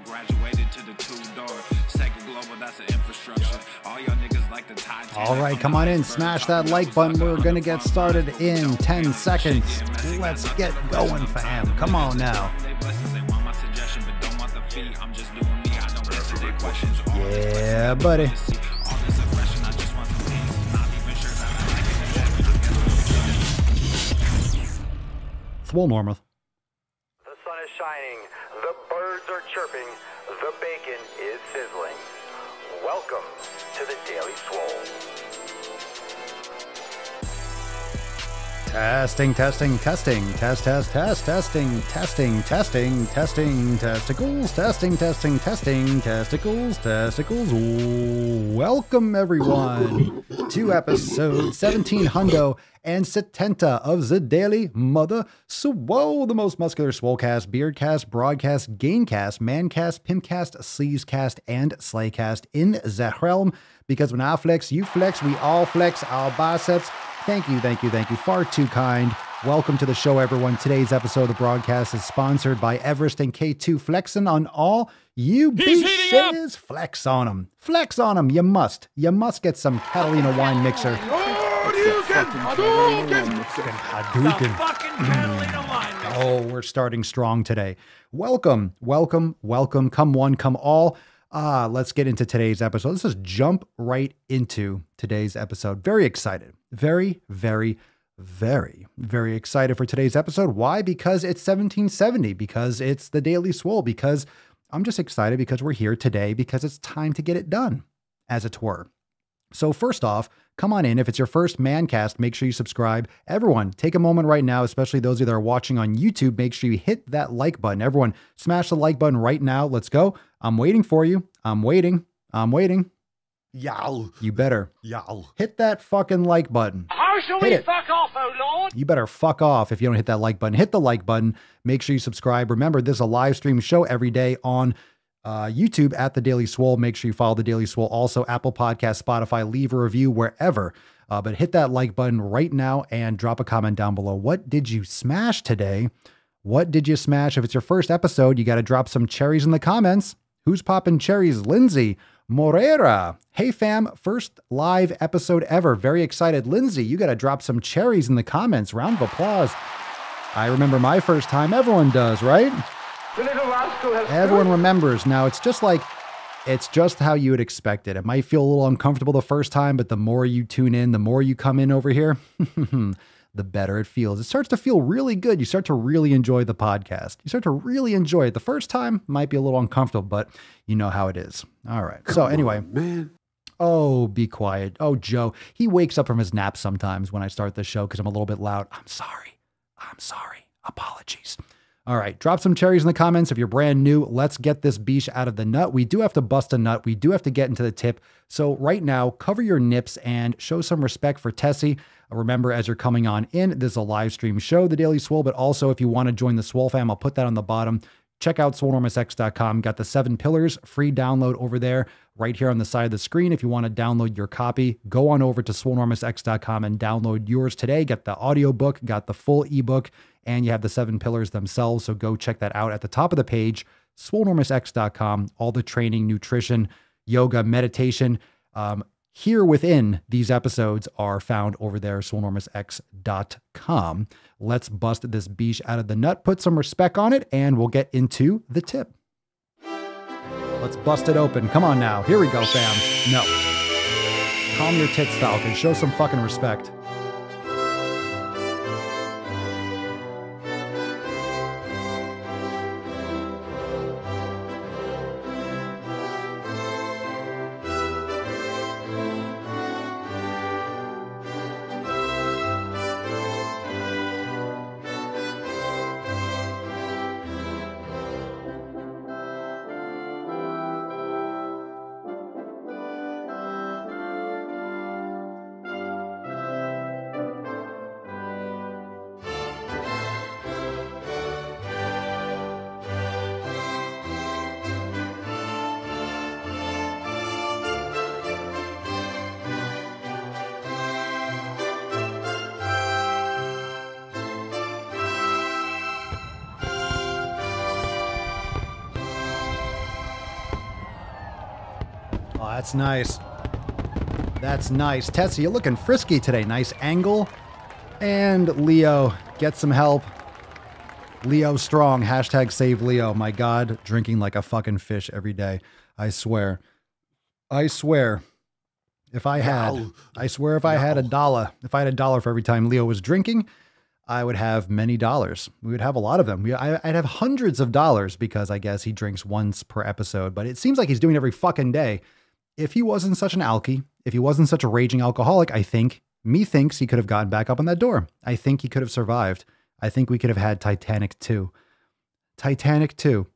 graduated to the two-door. Second global, that's an infrastructure. All y'all niggas like the Titanic. All right, come on in, smash that like button. We're gonna get started in 10 seconds. Let's get going, fam. Come on now. Yeah, buddy. Swolenormous. The sun is shining, the birds are chirping, the bacon is sizzling. Welcome to the Daily Swole. Testing, testing, testing, testing, testicles, testicles. Welcome, everyone, to episode 17 hundo and setenta of the Daily Mother Swole, the most muscular swolecast, beardcast, broadcast, gaincast, mancast, pimpcast, sleevescast, and slaycast in that realm. Because when I flex, you flex, we all flex our biceps. Thank you. Far too kind. Welcome to the show, everyone. Today's episode of the broadcast is sponsored by Everest and K2. Flexing on all you bitches. Flex on them. Flex on them. You must. You must get some Catalina wine mixer. Oh, we're starting strong today. Welcome. Come one, come all. Let's get into today's episode. Let's just jump right into today's episode. Very excited. Very excited for today's episode. Why? Because it's 1770, because it's the Daily Swole, because I'm just excited because we're here today, because it's time to get it done, as it were. So first off, come on in. If it's your first Mancast, make sure you subscribe. Everyone, take a moment right now, especially those of you that are watching on YouTube. Make sure you hit that like button. Everyone, smash the like button right now. Let's go. I'm waiting for you. I'm waiting. Yow. You better. Yow. Hit that fucking like button. How shall we fuck off, oh Lord? You better fuck off if you don't hit that like button. Hit the like button. Make sure you subscribe. Remember, this is a live stream show every day on YouTube at The Daily Swole. Make sure you follow The Daily Swole. Also, Apple Podcasts, Spotify. Leave a review wherever. But hit that like button right now and drop a comment down below. What did you smash today? What did you smash? If it's your first episode, you got to drop some cherries in the comments. Who's popping cherries? Lindsay Morera. Hey fam, first live episode ever. Very excited. Lindsay, you got to drop some cherries in the comments. Round of applause. I remember my first time. Everyone does, right? Everyone remembers. Now it's just how you would expect it. It might feel a little uncomfortable the first time, but the more you tune in, the more you come in over here, the better it feels. It starts to feel really good. You start to really enjoy the podcast. You start to really enjoy it. The first time might be a little uncomfortable, but you know how it is. All right. So anyway, man. Oh, be quiet. Oh, Joe, he wakes up from his nap sometimes when I start the show because I'm a little bit loud. I'm sorry. Apologies. All right. Drop some cherries in the comments. If you're brand new, let's get this beach out of the nut. We do have to bust a nut. We do have to get into the tip. So right now, cover your nips and show some respect for Tessie. Remember, as you're coming on in, this is a live stream show, The Daily Swole, but also if you want to join the Swole fam, I'll put that on the bottom. Check out swolenormousx.com. Got the 7 pillars, free download over there, right here on the side of the screen. If you want to download your copy, go on over to swolenormousx.com and download yours today. Get the audiobook, got the full ebook, and you have the 7 pillars themselves. So go check that out at the top of the page, swolenormousx.com. All the training, nutrition, yoga, meditation, here within these episodes are found over there, swolenormousx.com. Let's bust this beach out of the nut, put some respect on it, and we'll get into the tip. Let's bust it open. Come on now. Here we go, fam. No. Calm your tits, Falcon. Show some fucking respect. That's nice. That's nice. Tessie, you're looking frisky today. Nice angle. And Leo, get some help. Leo strong. Hashtag save Leo. My God, drinking like a fucking fish every day. I swear. I swear. If I had a dollar, if I had a dollar for every time Leo was drinking, I would have many dollars. We would have a lot of them. I'd have hundreds of dollars because I guess he drinks once per episode, but it seems like he's doing it every fucking day. If he wasn't such an alkie, if he wasn't such a raging alcoholic, I think, methinks he could have gotten back up on that door. I think he could have survived. I think we could have had Titanic 2. Titanic 2.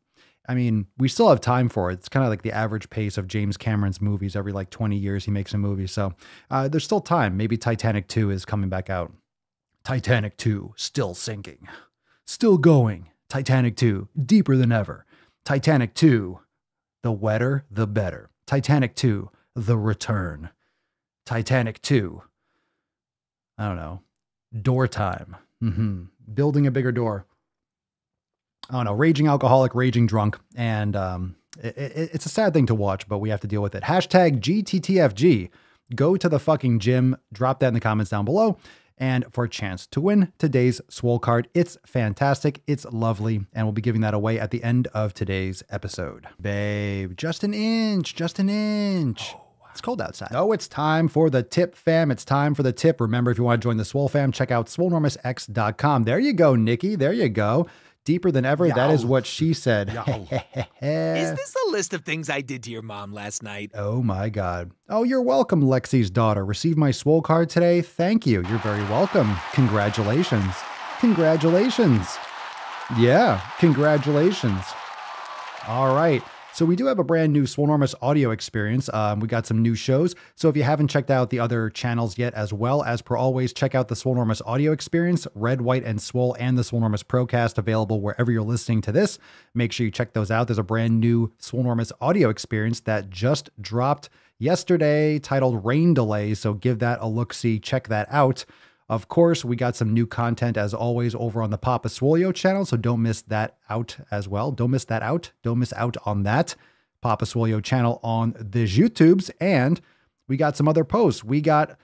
I mean, we still have time for it. It's kind of like the average pace of James Cameron's movies. Every like 20 years, he makes a movie. So there's still time. Maybe Titanic 2 is coming back out. Titanic 2, still sinking. Still going. Titanic 2, deeper than ever. Titanic 2, the wetter, the better. Titanic 2, the return. Titanic 2, I don't know, door time. Building a bigger door. I don't know, raging alcoholic, raging drunk. And it's a sad thing to watch, but we have to deal with it. Hashtag GTTFG. Go to the fucking gym. Drop that in the comments down below. And for a chance to win today's Swole card. It's fantastic. It's lovely. And we'll be giving that away at the end of today's episode. Babe, just an inch, just an inch. Oh, it's cold outside. Oh, it's time for the tip, fam. It's time for the tip. Remember, if you want to join the Swole fam, check out swolenormousx.com. There you go, Nikki. There you go. Deeper than ever. Yow. That is what she said. Is this a list of things I did to your mom last night? Oh my God. Oh, you're welcome, Lexi's daughter. Received my Swole card today. Thank you. You're very welcome. Congratulations. Congratulations. Yeah, congratulations. All right. So we do have a brand new Swolenormous audio experience. We got some new shows. So if you haven't checked out the other channels yet, as well, as per always, check out the Swolenormous audio experience, Red, White, and Swole, and the Swolenormous Procast, available wherever you're listening to this. Make sure you check those out. There's a brand new Swolenormous audio experience that just dropped yesterday titled Rain Delay. So give that a look-see. Check that out. Of course, we got some new content as always over on the Papa Swolio channel, so don't miss that out as well. Don't miss that out. Don't miss out on that Papa Swolio channel on the YouTubes. And we got some other posts. We got,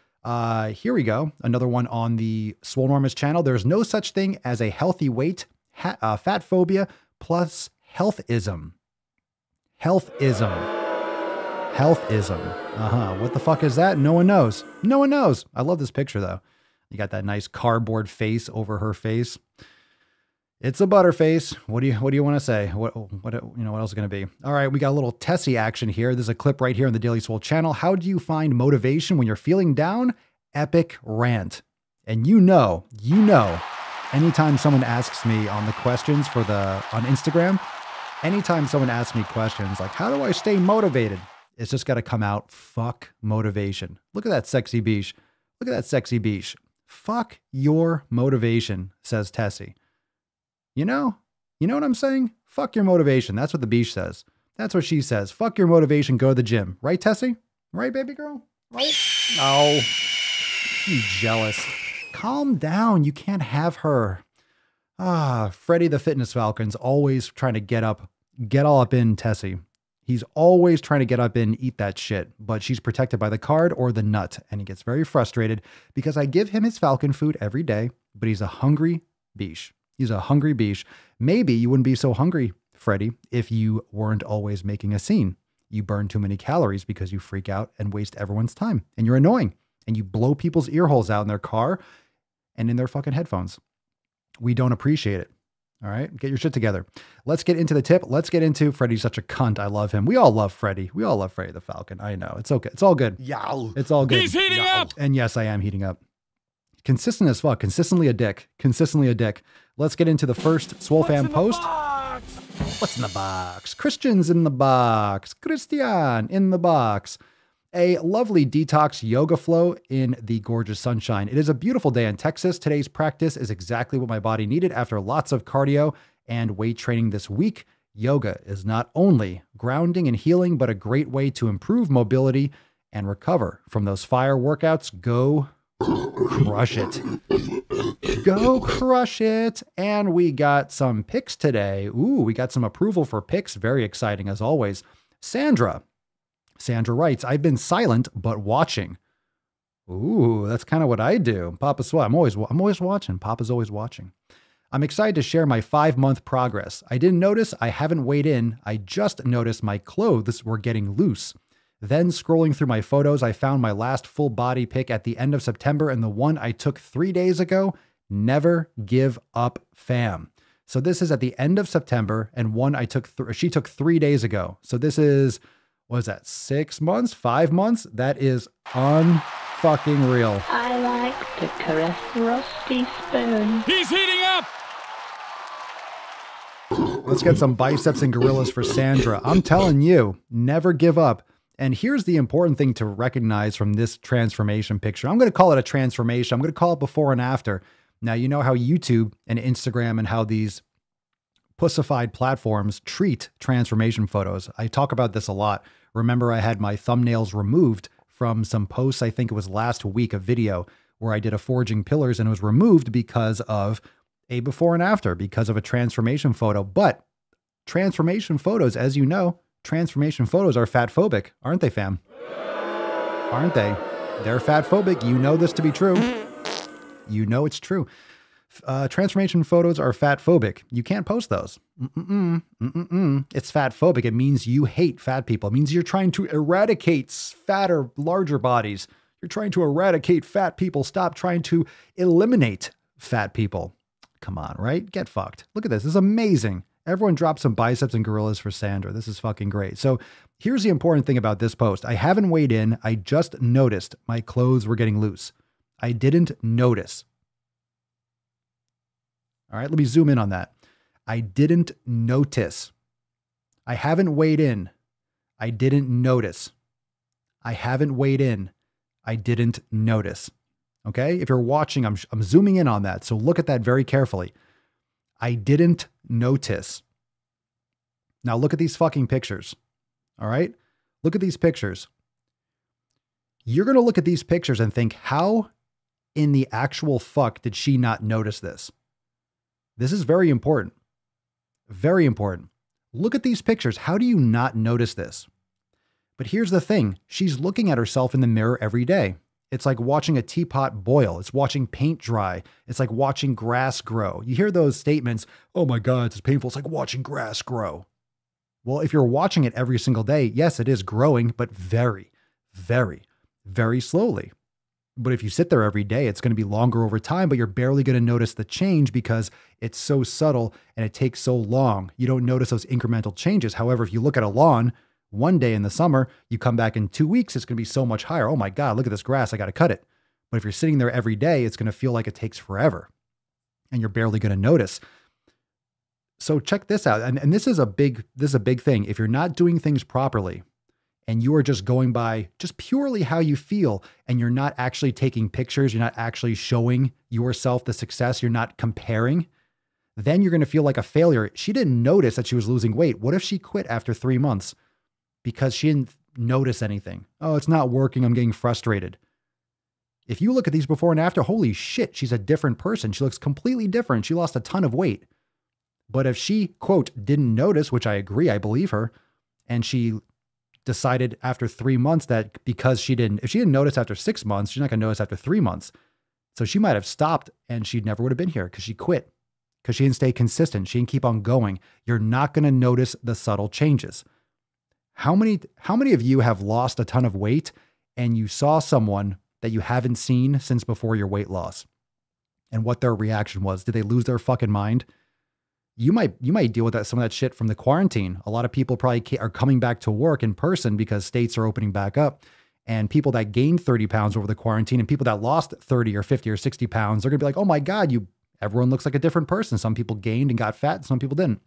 here we go, another one on the Swolenormous channel. There's no such thing as a healthy weight, fat phobia plus healthism. Healthism. Healthism. What the fuck is that? No one knows. No one knows. I love this picture though. You got that nice cardboard face over her face. It's a butterface. What do you want to say? What else is going to be? All right, we got a little Tessie action here. There's a clip right here on the Daily Swole channel. How do you find motivation when you're feeling down? Epic rant. And you know, anytime someone asks me on the questions on Instagram, anytime someone asks me questions like, how do I stay motivated? It's just got to come out. Fuck motivation. Look at that sexy beach. Look at that sexy beach. Fuck your motivation, says Tessie. You know what I'm saying? Fuck your motivation. That's what the beach says. That's what she says. Fuck your motivation. Go to the gym. Right, Tessie? Right, baby girl? Right? Oh, you jealous. Calm down. You can't have her. Freddie the Fitness Falcon's always trying to get all up in Tessie. He's always trying to get up and eat that shit, but she's protected by the card or the nut, and he gets very frustrated because I give him his falcon food every day, but he's a hungry beach. He's a hungry beach. Maybe you wouldn't be so hungry, Freddie, if you weren't always making a scene. You burn too many calories because you freak out and waste everyone's time, and you're annoying, and you blow people's ear holes out in their car and in their fucking headphones. We don't appreciate it. All right, get your shit together. Let's get into the tip. Let's get into Freddie's such a cunt. I love him. We all love Freddie. We all love Freddie the Falcon. I know. It's okay. It's all good. Yow. It's all good. He's heating up. And yes, I am heating up. Consistent as fuck. Consistently a dick. Consistently a dick. Let's get into the first Swole fam post. What's in the box? Christian's in the box. Christian in the box. A lovely detox yoga flow in the gorgeous sunshine. It is a beautiful day in Texas. Today's practice is exactly what my body needed after lots of cardio and weight training this week. Yoga is not only grounding and healing, but a great way to improve mobility and recover from those fire workouts. Go crush it. Go crush it. And we got some picks today. Ooh, we got some approval for picks. Very exciting as always. Sandra Sandra writes, I've been silent, but watching. Ooh, that's kind of what I do. Papa Swole, I'm always watching. Papa's always watching. I'm excited to share my 5-month progress. I didn't notice I haven't weighed in. I just noticed my clothes were getting loose. Then scrolling through my photos, I found my last full body pic at the end of September and the one I took 3 days ago. Never give up, fam. So this is at the end of September and one I took, she took 3 days ago. So this is, what is that, 6 months, 5 months? That is unfucking real. I like to caress the rusty spoon. He's heating up! Let's get some biceps and gorillas for Sandra. I'm telling you, never give up. And here's the important thing to recognize from this transformation picture. I'm going to call it a transformation. I'm going to call it before and after. Now, you know how YouTube and Instagram and how these pussified platforms treat transformation photos. I talk about this a lot. Remember, I had my thumbnails removed from some posts. I think it was last week, a video where I did a forging pillars and it was removed because of a before and after, because of a transformation photo. But transformation photos, as you know, transformation photos are fat phobic, aren't they, fam? Aren't they? They're fat phobic. You know this to be true. You know it's true. Transformation photos are fat phobic. You can't post those. It's fat phobic. It means you hate fat people. It means you're trying to eradicate fatter, larger bodies. You're trying to eradicate fat people. Stop trying to eliminate fat people. Come on, right? Get fucked. Look at this. This is amazing. Everyone drop some biceps and gorillas for Sandra. This is fucking great. So here's the important thing about this post. I haven't weighed in. I just noticed my clothes were getting loose. I didn't notice. All right, let me zoom in on that. I didn't notice. I haven't weighed in. I didn't notice. I haven't weighed in. I didn't notice. Okay? If you're watching, I'm zooming in on that. So look at that very carefully. I didn't notice. Now look at these fucking pictures. All right? Look at these pictures. You're going to look at these pictures and think, how in the actual fuck did she not notice this? This is very important. Very important. Look at these pictures. How do you not notice this? But here's the thing. She's looking at herself in the mirror every day. It's like watching a teapot boil. It's watching paint dry. It's like watching grass grow. You hear those statements, oh my God, it's painful. It's like watching grass grow. Well, if you're watching it every single day, yes, it is growing, but very, very, very slowly. But if you sit there every day, it's going to be longer over time, but you're barely going to notice the change because it's so subtle and it takes so long. You don't notice those incremental changes. However, if you look at a lawn, one day in the summer, you come back in 2 weeks, it's going to be so much higher. Oh my God, look at this grass. I got to cut it. But if you're sitting there every day, it's going to feel like it takes forever and you're barely going to notice. So check this out. And this is a big thing. If you're not doing things properly and you are just going by just purely how you feel and you're not actually taking pictures, you're not actually showing yourself the success, you're not comparing, then you're going to feel like a failure. She didn't notice that she was losing weight. What if she quit after 3 months? Because she didn't notice anything. Oh, it's not working. I'm getting frustrated. If you look at these before and after, holy shit, she's a different person. She looks completely different. She lost a ton of weight. But if she, quote, didn't notice, which I agree, I believe her, and she decided after 3 months that because if she didn't notice after 6 months, she's not going to notice after 3 months. So she might have stopped and she never would have been here because she quit, because she didn't stay consistent. She didn't keep on going. You're not going to notice the subtle changes. How many of you have lost a ton of weight and you saw someone that you haven't seen since before your weight loss and what their reaction was? Did they lose their fucking mind? You might deal with some of that shit from the quarantine. A lot of people probably are coming back to work in person because states are opening back up, and people that gained 30 pounds over the quarantine and people that lost 30 or 50 or 60 pounds, they're going to be like, oh my God, everyone looks like a different person. Some people gained and got fat. Some people didn't.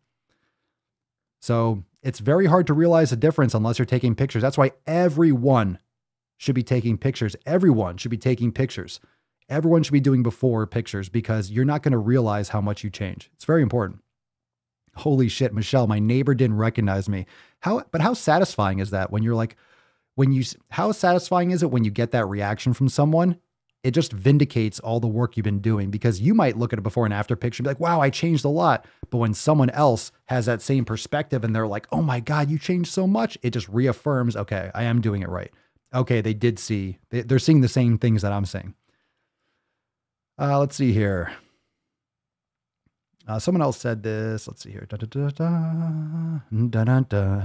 So it's very hard to realize the difference unless you're taking pictures. That's why everyone should be taking pictures. Everyone should be taking pictures. Everyone should be doing before pictures because you're not going to realize how much you change. It's very important. Holy shit, Michelle, my neighbor didn't recognize me. But how satisfying is that when you're like, how satisfying is it when you get that reaction from someone it just vindicates all the work you've been doing, because you might look at a before and after picture and be like, wow, I changed a lot. But when someone else has that same perspective and they're like, oh my God, you changed so much, it just reaffirms, okay, I am doing it right. Okay, they did see, they're seeing the same things that I'm seeing. Let's see here. Someone else said this. Let's see here. Da, da, da, da, da, da, da.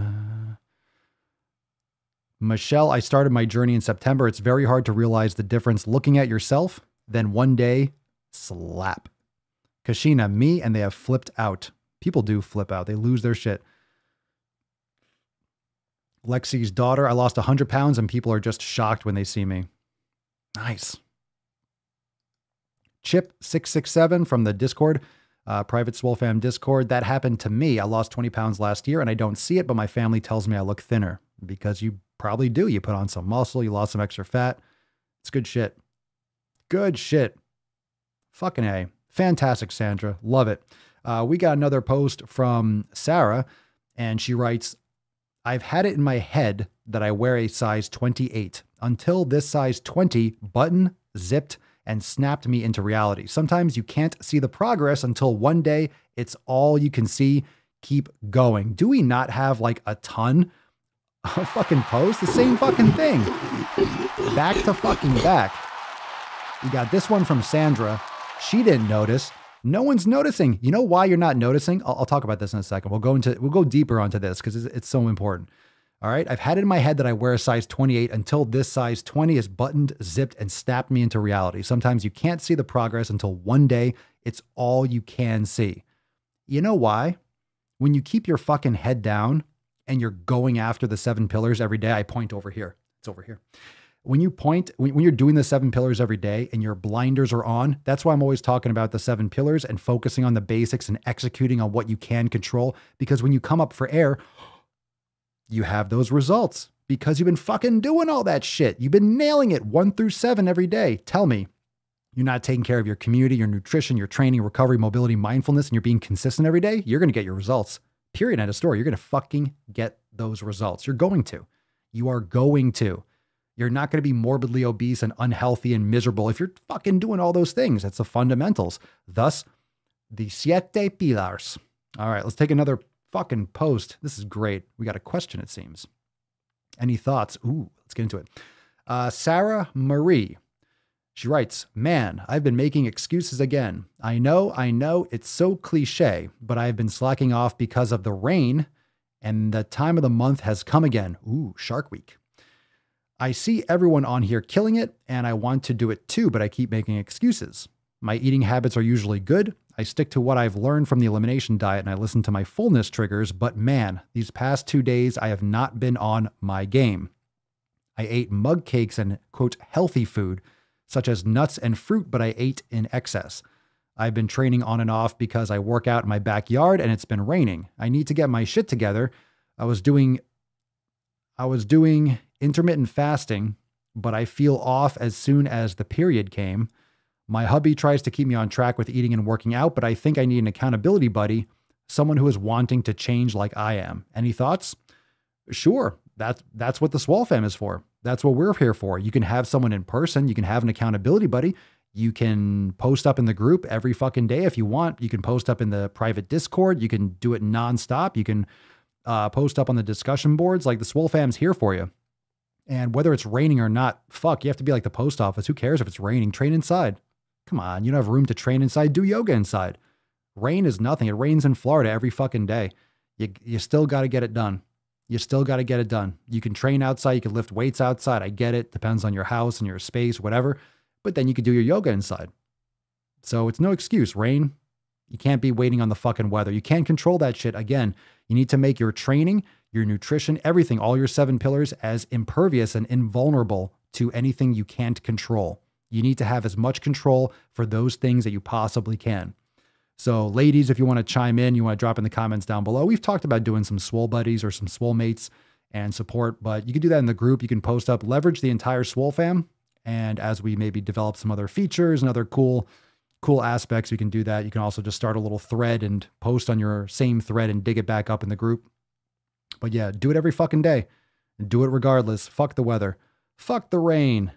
Michelle, I started my journey in September. It's very hard to realize the difference looking at yourself. Then one day, slap. Kashina, me, and they have flipped out. People do flip out. They lose their shit. Lexi's daughter, I lost 100 pounds and people are just shocked when they see me. Nice. Chip667 from the Discord, private Swole Fam Discord. That happened to me. I lost 20 pounds last year and I don't see it, but my family tells me I look thinner, because you probably do. You put on some muscle, you lost some extra fat. It's good shit. Good shit. Fucking A. Fantastic, Sandra. Love it. We got another post from Sarah, and she writes, I've had it in my head that I wear a size 28 until this size 20 button, zipped, and snapped me into reality. Sometimes you can't see the progress until one day it's all you can see. Keep going. Do we not have like a ton of fucking posts? The same fucking thing. Back to fucking back. You got this one from Sandra. She didn't notice. No one's noticing. You know why you're not noticing? I'll talk about this in a second. We'll go deeper onto this because it's so important. All right. I've had it in my head that I wear a size 28 until this size 20 is buttoned, zipped, and snapped me into reality. Sometimes you can't see the progress until one day it's all you can see. You know why? When you keep your fucking head down and you're going after the 7 pillars every day, I point over here. It's over here. When you point, when you're doing the 7 pillars every day and your blinders are on, that's why I'm always talking about the 7 pillars and focusing on the basics and executing on what you can control. Because when you come up for air, you have those results because you've been fucking doing all that shit. You've been nailing it 1 through 7 every day. Tell me you're not taking care of your community, your nutrition, your training, recovery, mobility, mindfulness, and you're being consistent every day. You're going to get your results. Period. End of story. You're going to fucking get those results. You're going to. You are going to. You're not going to be morbidly obese and unhealthy and miserable if you're fucking doing all those things. That's the fundamentals. Thus, the siete pillars. All right, let's take another fucking post. This is great. We got a question, it seems. Any thoughts? Ooh, let's get into it. Sarah Marie. She writes, man, I've been making excuses again. I know, it's so cliche, but I've been slacking off because of the rain and the time of the month has come again. Ooh, Shark Week. I see everyone on here killing it and I want to do it too, but I keep making excuses. My eating habits are usually good. I stick to what I've learned from the elimination diet and I listen to my fullness triggers, but man, these past 2 days, I have not been on my game. I ate mug cakes and quote, healthy food, such as nuts and fruit, but I ate in excess. I've been training on and off because I work out in my backyard and it's been raining. I need to get my shit together. I was doing intermittent fasting, but I feel off as soon as the period came. My hubby tries to keep me on track with eating and working out, but I think I need an accountability buddy, someone who is wanting to change like I am. Any thoughts? Sure. That's what the Swole Fam is for. That's what we're here for. You can have someone in person. You can have an accountability buddy. You can post up in the group every fucking day if you want. You can post up in the private Discord. You can do it nonstop. You can post up on the discussion boards. Like the Swole Fam's here for you. And whether it's raining or not, fuck, you have to be like the post office. Who cares if it's raining? Train inside. Come on, you don't have room to train inside. Do yoga inside. Rain is nothing. It rains in Florida every fucking day. You still got to get it done. You still got to get it done. You can train outside. You can lift weights outside. I get it. Depends on your house and your space, whatever. But then you could do your yoga inside. So it's no excuse. Rain, you can't be waiting on the fucking weather. You can't control that shit. Again, you need to make your training, your nutrition, everything, all your 7 pillars as impervious and invulnerable to anything you can't control. You need to have as much control for those things that you possibly can. So ladies, if you want to chime in, you want to drop in the comments down below. We've talked about doing some swole buddies or some swole mates and support, but you can do that in the group. You can post up, leverage the entire Swole Fam. And as we maybe develop some other features and other cool aspects, you can do that. You can also just start a little thread and post on your same thread and dig it back up in the group. But yeah, do it every fucking day and do it regardless. Fuck the weather. Fuck the rain.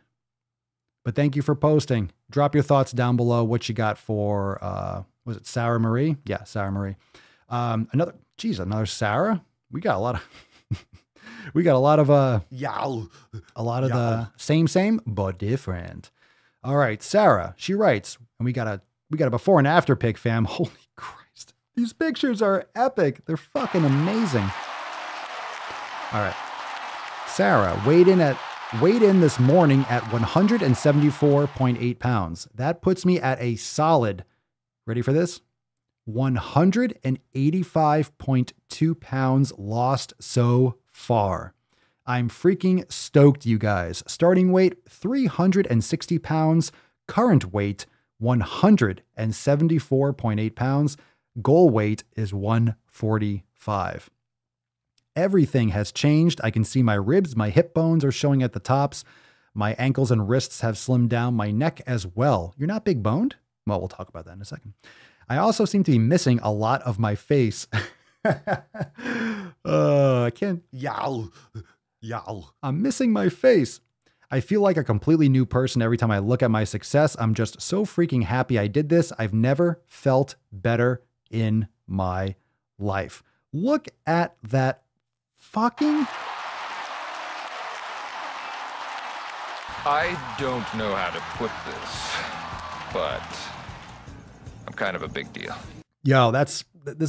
But thank you for posting. Drop your thoughts down below. What you got for, was it Sarah Marie? Yeah, Sarah Marie. Another Sarah. We got a lot of, a lot of the same, but different. All right, Sarah, she writes, and we got a before and after pic, fam. Holy Christ. These pictures are epic. They're fucking amazing. All right. Sarah weighed in this morning at 174.8 pounds. That puts me at a solid, ready for this? 185.2 pounds lost so far. I'm freaking stoked, you guys. Starting weight, 360 pounds. Current weight, 174.8 pounds. Goal weight is 145. Everything has changed. I can see my ribs, my hip bones are showing at the tops. My ankles and wrists have slimmed down, my neck as well. You're not big boned? Well, we'll talk about that in a second. I also seem to be missing a lot of my face. I can't. Yow. I'm missing my face. I feel like a completely new person every time I look at my success. I'm just so freaking happy I did this. I've never felt better in my life. Look at that fucking... I don't know how to put this, but I'm kind of a big deal. Yo, this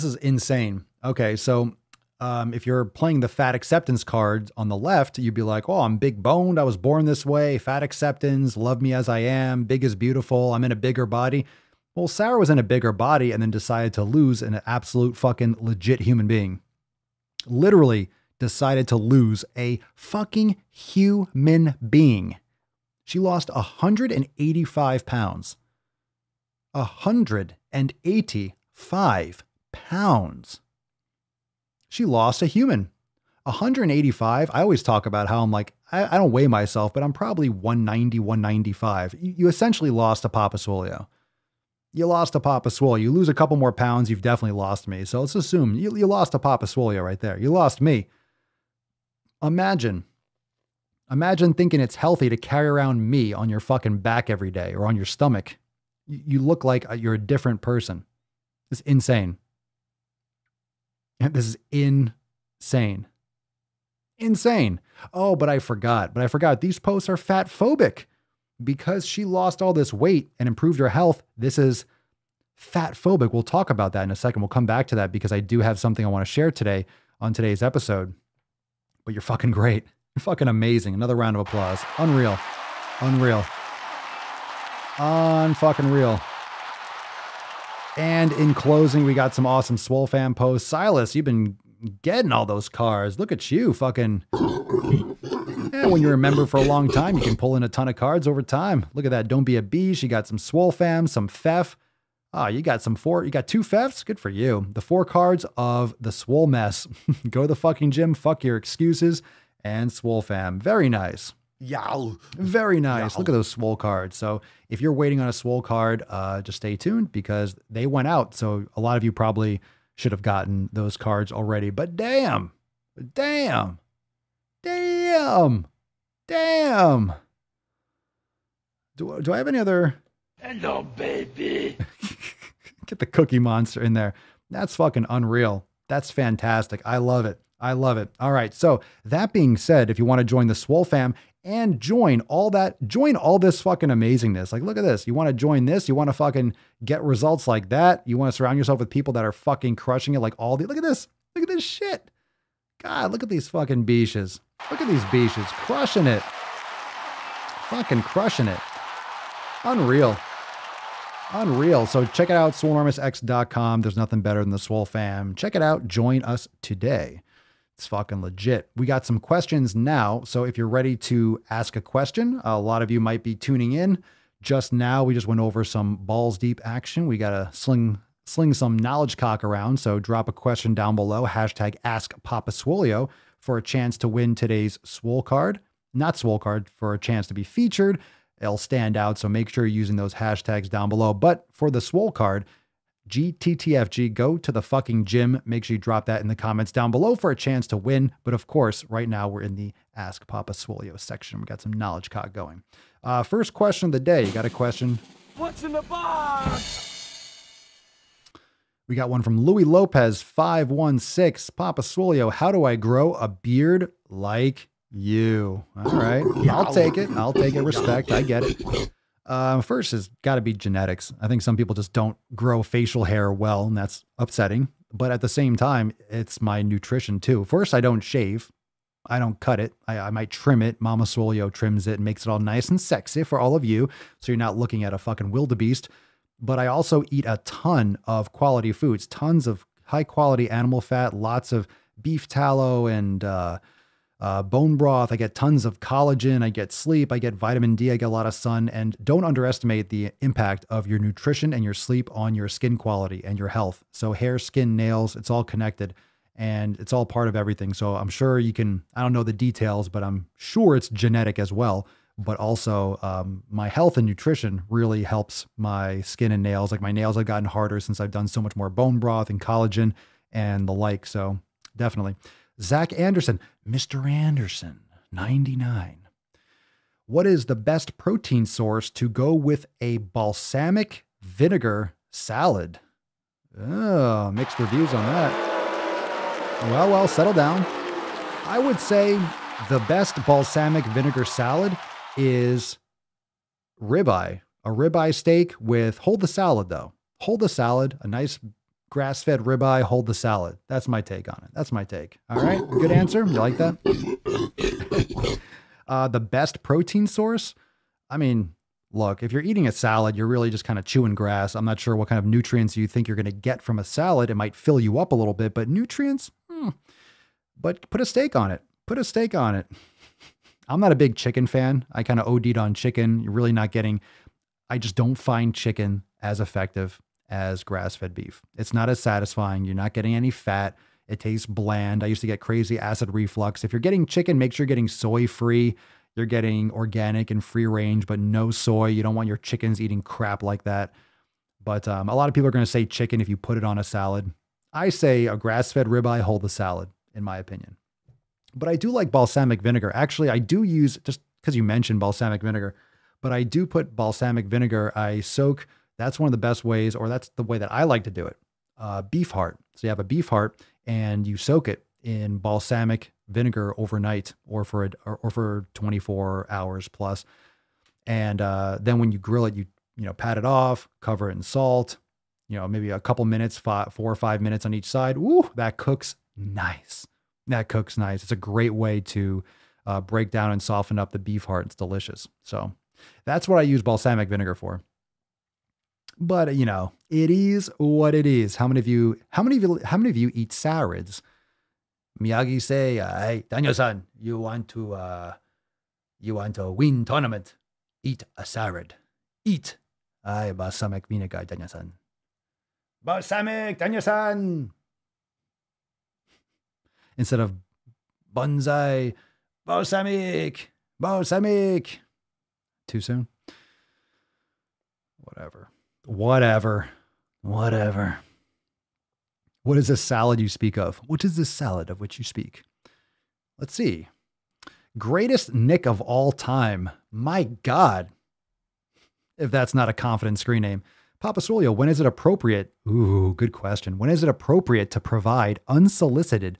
is insane. Okay, so if you're playing the fat acceptance card on the left, you'd be like, oh, I'm big boned. I was born this way. Fat acceptance. Love me as I am. Big is beautiful. I'm in a bigger body. Well, Sarah was in a bigger body and then decided to lose an absolute fucking legit human being. Literally decided to lose a fucking human being. She lost 185 pounds. 185 pounds. She lost a human. 185. I always talk about how I'm like, I don't weigh myself, but I'm probably 190, 195. You essentially lost a Papa Swolio. You lost a Papa Swole. You lose a couple more pounds, you've definitely lost me. So let's assume you lost a Papa Swolio right there. You lost me. Imagine thinking it's healthy to carry around me on your fucking back every day or on your stomach. You look like you're a different person. It's insane. This is insane. Insane. Oh, but I forgot. These posts are fat phobic. Because she lost all this weight and improved her health, this is fat phobic. We'll talk about that in a second. We'll come back to that because I do have something I want to share today on today's episode. But you're fucking great. You're fucking amazing. Another round of applause. Unreal. Unfucking real. And in closing, we got some awesome Swole fam posts. Silas, you've been getting all those cards. Look at you, fucking... Yeah, when you're a member for a long time, you can pull in a ton of cards over time. Look at that. Don't be a beast. You got some Swole fam, some Fef. You got 2 Fefs. Good for you. The 4 cards of the Swole mess. Go to the fucking gym. Fuck your excuses. And Swole fam. Very nice. Yow. Very nice. Yow. Look at those Swole cards. So if you're waiting on a Swole card, just stay tuned because they went out. So a lot of you probably should have gotten those cards already. But damn. Do I have any other? Hello, baby. Get the Cookie Monster in there. That's fucking unreal. That's fantastic. I love it. All right. So that being said, if you want to join the Swole fam and join all this fucking amazingness, like, look at this. You want to join this? You want to fucking get results like that? You want to surround yourself with people that are fucking crushing it? Like look at this shit. God, look at these fucking beaches. Look at these beaches crushing it. Fucking crushing it. Unreal. So check it out, swolenormousx.com. There's nothing better than the Swole fam. Check it out. Join us today. It's fucking legit. We got some questions now. So if you're ready to ask a question, a lot of you might be tuning in. Just now, we just went over some balls deep action. We got to sling some knowledge cock around. So drop a question down below. #AskPapaSwolio for a chance to win today's Swole card. Not Swole card, for a chance to be featured. It'll stand out. So make sure you're using those hashtags down below. But for the Swole card, GTTFG, go to the fucking gym. Make sure you drop that in the comments down below for a chance to win. But of course, right now we're in the Ask Papa Swolio section. We got some knowledge cock going. First question of the day. You got a question? What's in the box? We got one from Louis Lopez 516. Papa Swolio, how do I grow a beard like you? All right. I'll take it. I'll take it. Respect. I get it. First has got to be genetics. I think some people just don't grow facial hair well, and that's upsetting. But at the same time, it's my nutrition too. First, I don't shave. I don't cut it. I might trim it. Mama Swolio trims it and makes it all nice and sexy for all of you. So you're not looking at a fucking wildebeest. But I also eat a ton of quality foods, tons of high quality animal fat, lots of beef tallow and bone broth. I get tons of collagen. I get sleep. I get vitamin D. I get a lot of sun. And don't underestimate the impact of your nutrition and your sleep on your skin quality and your health. So hair, skin, nails, it's all connected and it's all part of everything. So I'm sure you can, I don't know the details, but I'm sure it's genetic as well. But also my health and nutrition really helps my skin and nails. Like my nails have gotten harder since I've done so much more bone broth and collagen and the like. So definitely. Zach Anderson, Mr. Anderson, 99. What is the best protein source to go with a balsamic vinegar salad? Oh, mixed reviews on that. Well, settle down. I would say the best balsamic vinegar salad is ribeye, a ribeye steak with, hold the salad though. Hold the salad, a nice grass-fed ribeye, hold the salad. That's my take on it. That's my take. All right. Good answer. You like that? The best protein source. I mean, look, if you're eating a salad, you're really just kind of chewing grass. I'm not sure what kind of nutrients you think you're going to get from a salad. It might fill you up a little bit, but nutrients, but put a steak on it. Put a steak on it. I'm not a big chicken fan. I kind of OD'd on chicken. You're really not getting, I just don't find chicken as effective as grass-fed beef. It's not as satisfying. You're not getting any fat. It tastes bland. I used to get crazy acid reflux. If you're getting chicken, make sure you're getting soy-free. You're getting organic and free range, but no soy. You don't want your chickens eating crap like that. But a lot of people are going to say chicken if you put it on a salad. I say a grass-fed ribeye, hold the salad, in my opinion. But I do like balsamic vinegar. Actually, I do use, just because you mentioned balsamic vinegar, but I do put balsamic vinegar. I soak, that's one of the best ways, or that's the way that I like to do it. Beef heart. So you have a beef heart and you soak it in balsamic vinegar overnight or for 24 hours plus. And then when you grill it, you pat it off, cover it in salt, maybe a couple minutes, 4 or 5 minutes on each side. Ooh, that cooks nice. That cooks nice. It's a great way to break down and soften up the beef heart. It's delicious. So that's what I use balsamic vinegar for. But it is what it is. How many of you eat salads? Miyagi say, "Hey, Daniel-san, you want to win tournament? Eat a salad. Eat. Ay, balsamic vinegar, Daniel-san. Balsamic, Daniel-san." Instead of bonsai, balsamic. Too soon? Whatever. What is this salad you speak of? What is this salad of which you speak? Let's see. Greatest nick of all time. My God. If that's not a confident screen name. Papa Swolio, when is it appropriate? Ooh, good question. When is it appropriate to provide unsolicited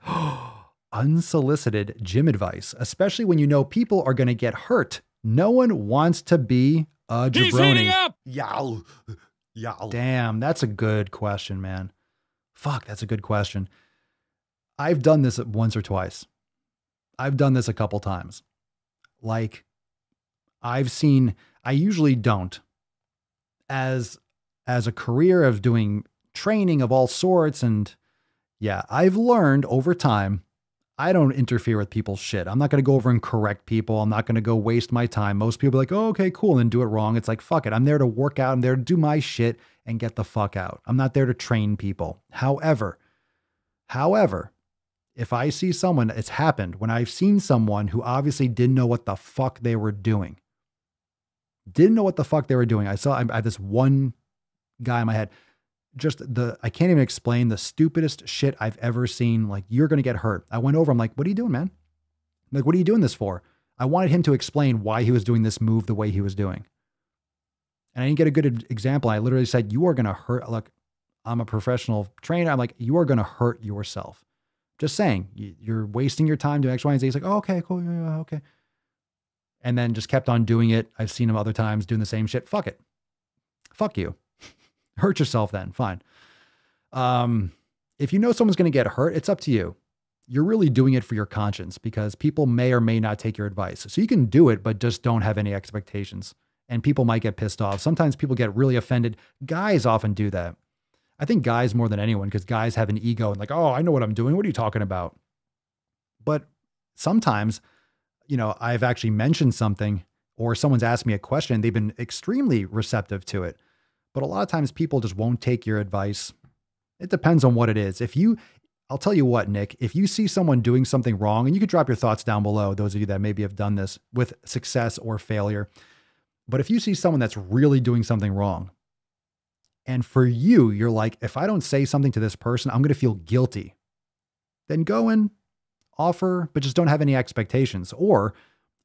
gym advice, especially when you know people are going to get hurt? No one wants to be a jabroni. He's heating up! Yow. Damn, that's a good question, man. Fuck, that's a good question. I've done this once or twice. I've done this a couple times. Like, I usually don't. As a career of doing training of all sorts, and yeah, I've learned over time, I don't interfere with people's shit. I'm not going to go over and correct people. I'm not going to go waste my time. Most people are like, oh, okay, cool, and then do it wrong. It's like, fuck it. I'm there to work out. I'm there to do my shit and get the fuck out. I'm not there to train people. However, if I see someone, it's happened when I've seen someone who obviously didn't know what the fuck they were doing. I have this one guy in my head, I can't even explain the stupidest shit I've ever seen. Like, you're going to get hurt. I went over, I'm like, what are you doing, man? Like, what are you doing this for? I wanted him to explain why he was doing this move the way he was doing. And I didn't get a good example. I literally said, you are going to hurt. Look, I'm a professional trainer. I'm like, you are going to hurt yourself. Just saying, you're wasting your time doing X, Y, and Z. He's like, oh, okay, cool. Yeah, okay. And then just kept on doing it. I've seen him other times doing the same shit. Fuck it. Fuck you. Hurt yourself then. Fine. If you know someone's going to get hurt, it's up to you. You're really doing it for your conscience because people may or may not take your advice. So you can do it, but just don't have any expectations. And people might get pissed off. Sometimes people get really offended. Guys often do that. I think guys more than anyone, because guys have an ego and like, oh, I know what I'm doing. What are you talking about? But sometimes, I've actually mentioned something or someone's asked me a question. They've been extremely receptive to it. But a lot of times people just won't take your advice. It depends on what it is. I'll tell you what, Nick, if you see someone doing something wrong, and you could drop your thoughts down below, those of you that maybe have done this with success or failure. But if you see someone that's really doing something wrong, and for you, you're like, if I don't say something to this person, I'm going to feel guilty, then go and offer, but just don't have any expectations. Or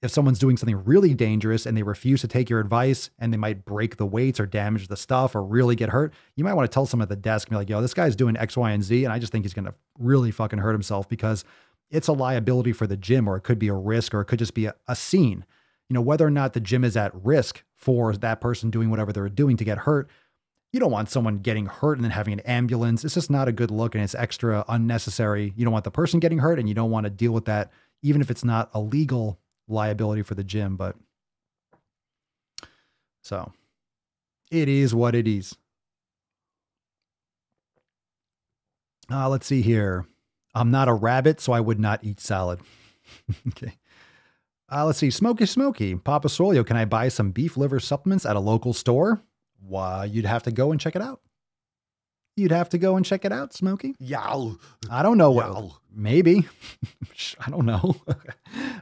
if someone's doing something really dangerous and they refuse to take your advice and they might break the weights or damage the stuff or really get hurt, you might want to tell someone at the desk and be like, yo, this guy's doing X, Y, and Z. And I just think he's going to really fucking hurt himself because it's a liability for the gym, or it could be a risk, or it could just be a scene. Whether or not the gym is at risk for that person doing whatever they're doing to get hurt, you don't want someone getting hurt and then having an ambulance. It's just not a good look, and it's extra unnecessary. You don't want the person getting hurt, and you don't want to deal with that, even if it's not a legal liability for the gym. But so it is what it is. Let's see here. I'm not a rabbit, so I would not eat salad. Okay. Let's see. Smoky. Papa Swolio, can I buy some beef liver supplements at a local store? Why, you'd have to go and check it out. You'd have to go and check it out, Smokey. Yow. I don't know. Yow. Maybe. I don't know.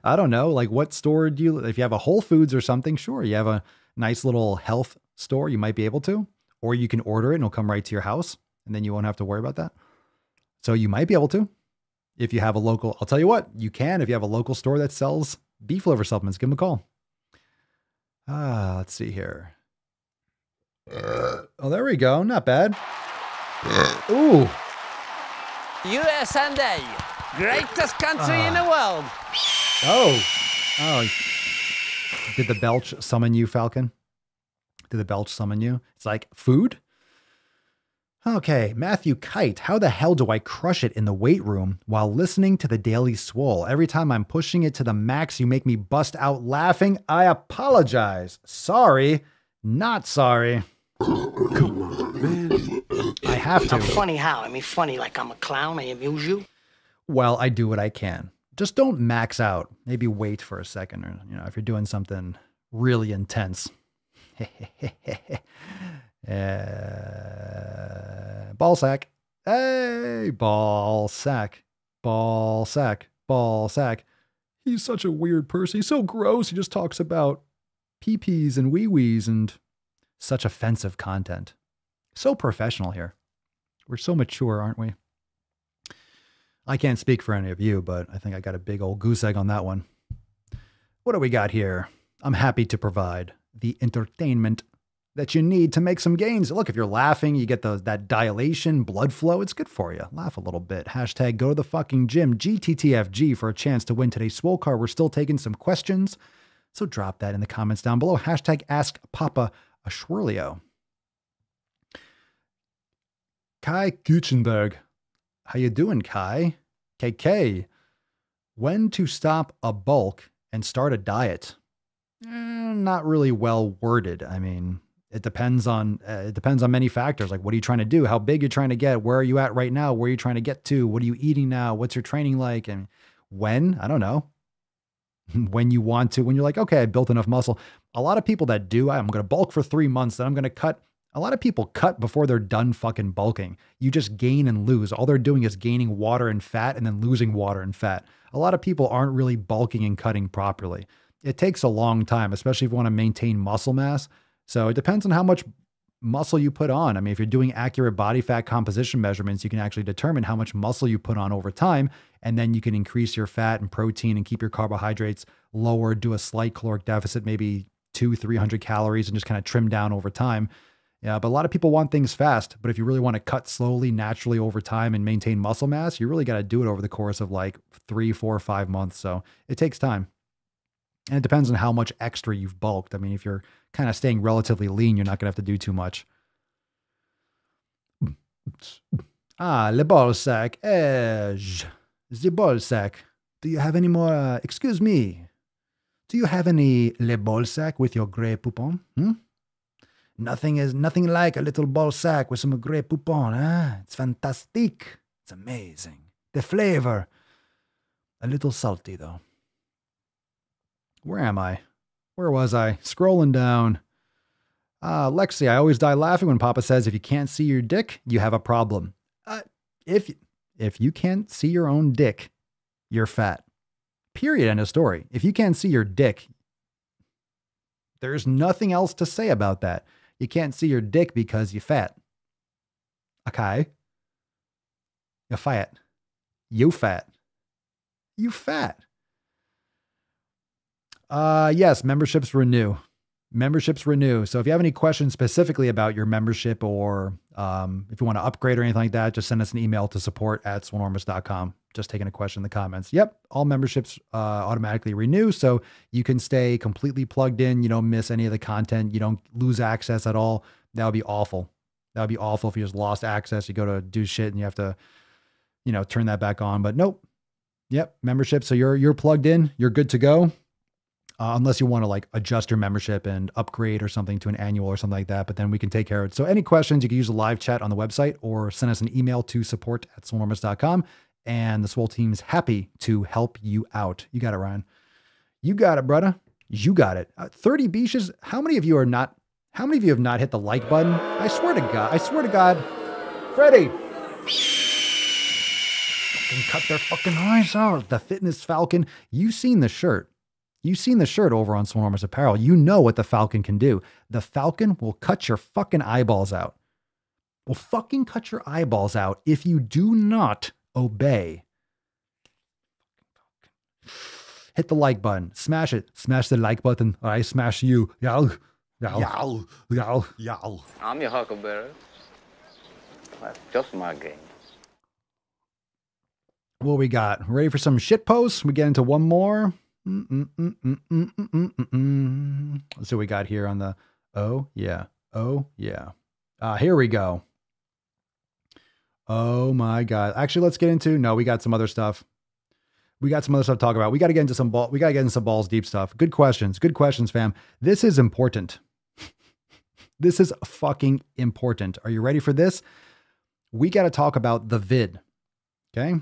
I don't know. Like, what store do you, if you have a Whole Foods or something, sure. You have a nice little health store, you might be able to, or you can order it and it'll come right to your house and then you won't have to worry about that. So you might be able to, if you have a local, I'll tell you what, you can, if you have a local store that sells beef liver supplements, give them a call. Let's see here. Oh, there we go. Not bad. Ooh. USA, greatest country in the world. Oh. Did the belch summon you, Falcon? Did the belch summon you? It's like food? Okay, Matthew Kite. How the hell do I crush it in the weight room while listening to the Daily Swole? Every time I'm pushing it to the max, you make me bust out laughing. I apologize. Sorry. Not sorry. Come on, man. I have to. I'm funny how? I mean, funny like I'm a clown. I amuse you. Well, I do what I can. Just don't max out. Maybe wait for a second, or if you're doing something really intense. Ball sack. Hey, ball sack. Ball sack. Ball sack. He's such a weird person. He's so gross. He just talks about pee-pees and wee-wees and such offensive content. So professional here. We're so mature, aren't we? I can't speak for any of you, but I think I got a big old goose egg on that one. What do we got here? I'm happy to provide the entertainment that you need to make some gains. Look, if you're laughing, you get that dilation, blood flow. It's good for you. Laugh a little bit. Hashtag go to the fucking gym. GTTFG for a chance to win today's Swole card. We're still taking some questions, so drop that in the comments down below. Hashtag ask Papa a Swolio. Kai Gutenberg. How you doing, Kai? KK. When to stop a bulk and start a diet? Not really well worded. I mean, it depends on many factors. Like, what are you trying to do? How big you're trying to get? Where are you at right now? Where are you trying to get to? What are you eating now? What's your training like? And when? I don't know. When you want to, when you're like, okay, I built enough muscle. A lot of people that do, I'm going to bulk for 3 months, then I'm going to cut. A lot of people cut before they're done fucking bulking. You just gain and lose. All they're doing is gaining water and fat and then losing water and fat. A lot of people aren't really bulking and cutting properly. It takes a long time, especially if you want to maintain muscle mass. So it depends on how much muscle you put on. I mean, if you're doing accurate body fat composition measurements, you can actually determine how much muscle you put on over time. And then you can increase your fat and protein and keep your carbohydrates lower, do a slight caloric deficit, maybe 200-300 calories, and just kind of trim down over time. Yeah, but a lot of people want things fast. But if you really want to cut slowly, naturally over time and maintain muscle mass, you really got to do it over the course of like 3, 4, 5 months. So it takes time. And it depends on how much extra you've bulked. I mean, if you're kind of staying relatively lean, you're not going to have to do too much. Le ball sack. The ball sack. Do you have any more? Excuse me. Do you have any le ball sack with your Grey Poupon? Nothing like a little ball sack with some Grey Poupon, huh? It's fantastic. It's amazing. The flavor. A little salty, though. Where am I? Where was I? Scrolling down. Lexi, I always die laughing when Papa says, if you can't see your dick, you have a problem. If you can't see your own dick, you're fat. Period. End of story. If you can't see your dick, there's nothing else to say about that. You can't see your dick because you're fat. Okay? You're fat. You fat. You fat. Yes, memberships renew. Memberships renew. So if you have any questions specifically about your membership or if you want to upgrade or anything like that, just send us an email to support@swolenormous.com. Just taking a question in the comments. Yep. All memberships automatically renew. So you can stay completely plugged in. You don't miss any of the content. You don't lose access at all. That would be awful. That would be awful if you just lost access. You go to do shit and you have to, turn that back on. But nope. Yep. Membership. So you're plugged in. You're good to go. Unless you want to like adjust your membership and upgrade or something to an annual or something like that, but then we can take care of it. So any questions, you can use a live chat on the website or send us an email to support@swolenormous.com. And the Swole team's happy to help you out. You got it, Ryan. You got it, brother. You got it. 30 beaches. How many of you have not hit the like button? I swear to God. Freddie. Fucking cut their fucking eyes out. The Fitness Falcon. You've seen the shirt. You've seen the shirt over on Swolenormous Apparel. You know what the Falcon can do. The Falcon will cut your fucking eyeballs out. Will fucking cut your eyeballs out if you do not obey. Hit the like button. Smash it. Smash the like button. Or I smash you. Yow. Yow. Yow. Yow. Yow. I'm your huckleberry. That's just my game. What we got? Ready for some shit posts? We get into one more. Let's see what we got here on the, oh yeah. Here we go. Oh my God. Actually, let's get into, no, we got some other stuff. We got some other stuff to talk about. We got to get into some balls deep stuff. Good questions, fam. This is important. This is fucking important. Are you ready for this? We got to talk about the vid. Okay.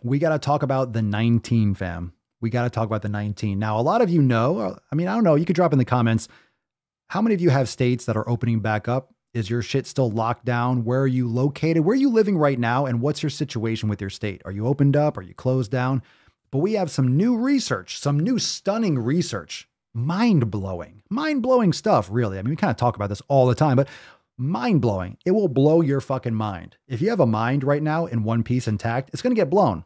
We got to talk about the 19, fam. We got to talk about the 19. Now, a lot of you know, I don't know. You could drop in the comments. How many of you have states that are opening back up? Is your shit still locked down? Where are you located? Where are you living right now? And what's your situation with your state? Are you opened up? Are you closed down? But we have some new research, some new stunning research. Mind-blowing stuff, really. I mean, we kind of talk about this all the time, but mind-blowing. It will blow your fucking mind. If you have a mind right now in one piece intact, it's going to get blown.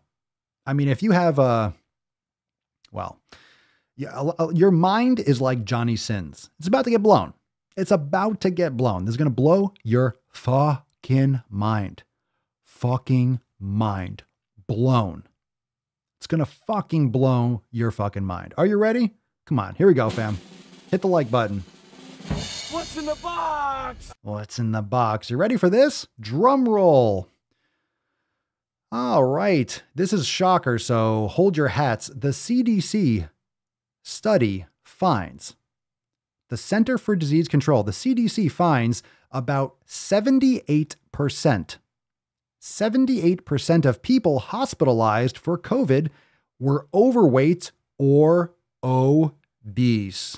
I mean, if you have your mind is like Johnny Sins. It's about to get blown. It's about to get blown. This is going to blow your fucking mind. Fucking mind. Blown. It's going to fucking blow your fucking mind. Are you ready? Come on. Here we go, fam. Hit the like button. What's in the box? What's in the box? You ready for this? Drum roll. All right. This is shocker, so hold your hats. The CDC study finds, the Center for Disease Control, the CDC finds about 78% of people hospitalized for COVID were overweight or obese.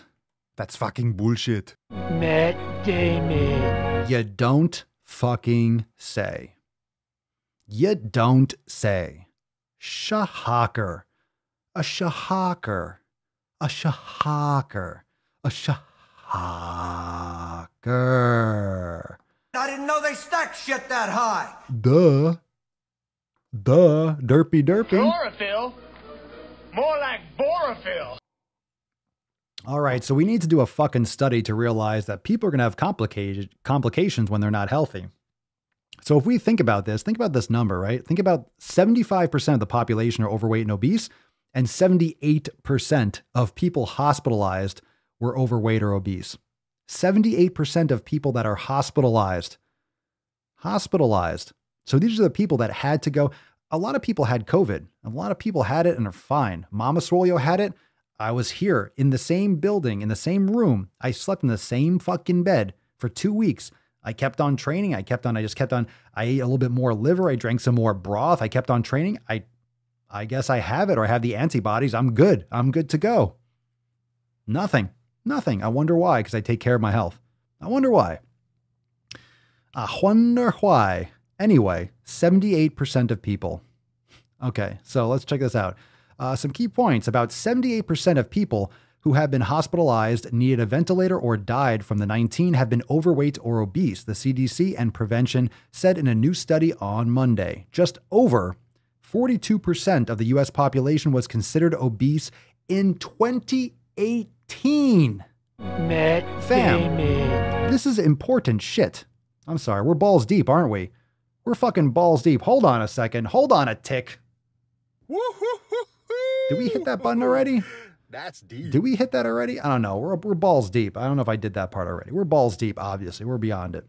That's fucking bullshit. Matt Damon. You don't fucking say. You don't say. Shocker. A shocker. A shocker. A shocker. Grr. I didn't know they stacked shit that high. Duh. Derpy. Chlorophyll? More like borophyll. All right, so we need to do a fucking study to realize that people are going to have complications when they're not healthy. So if we think about this number, right? Think about 75% of the population are overweight and obese, and 78% of people hospitalized were overweight or obese. 78% of people that are hospitalized. So these are the people that had to go. A lot of people had COVID. A lot of people had it and are fine. Mama Swolio had it. I was here in the same building, in the same room. I slept in the same fucking bed for 2 weeks. I kept on training. I ate a little bit more liver. I drank some more broth. I kept on training. I guess I have it, or I have the antibodies. I'm good. I'm good to go. Nothing. I wonder why, because I take care of my health. I wonder why. Anyway, 78% of people. Okay, so let's check this out. Some key points. About 78% of people who have been hospitalized, needed a ventilator, or died from the 19 have been overweight or obese, the CDC and Prevention said in a new study on Monday. Just over 42% of the U.S. population was considered obese in 2018. Fam, this is important shit. I'm sorry, we're balls deep, aren't we? We're fucking balls deep. Hold on a second. Hold on a tick. Did we hit that button already? That's deep. Did we hit that already? I don't know. We're balls deep. I don't know if I did that part already. We're balls deep, obviously. We're beyond it.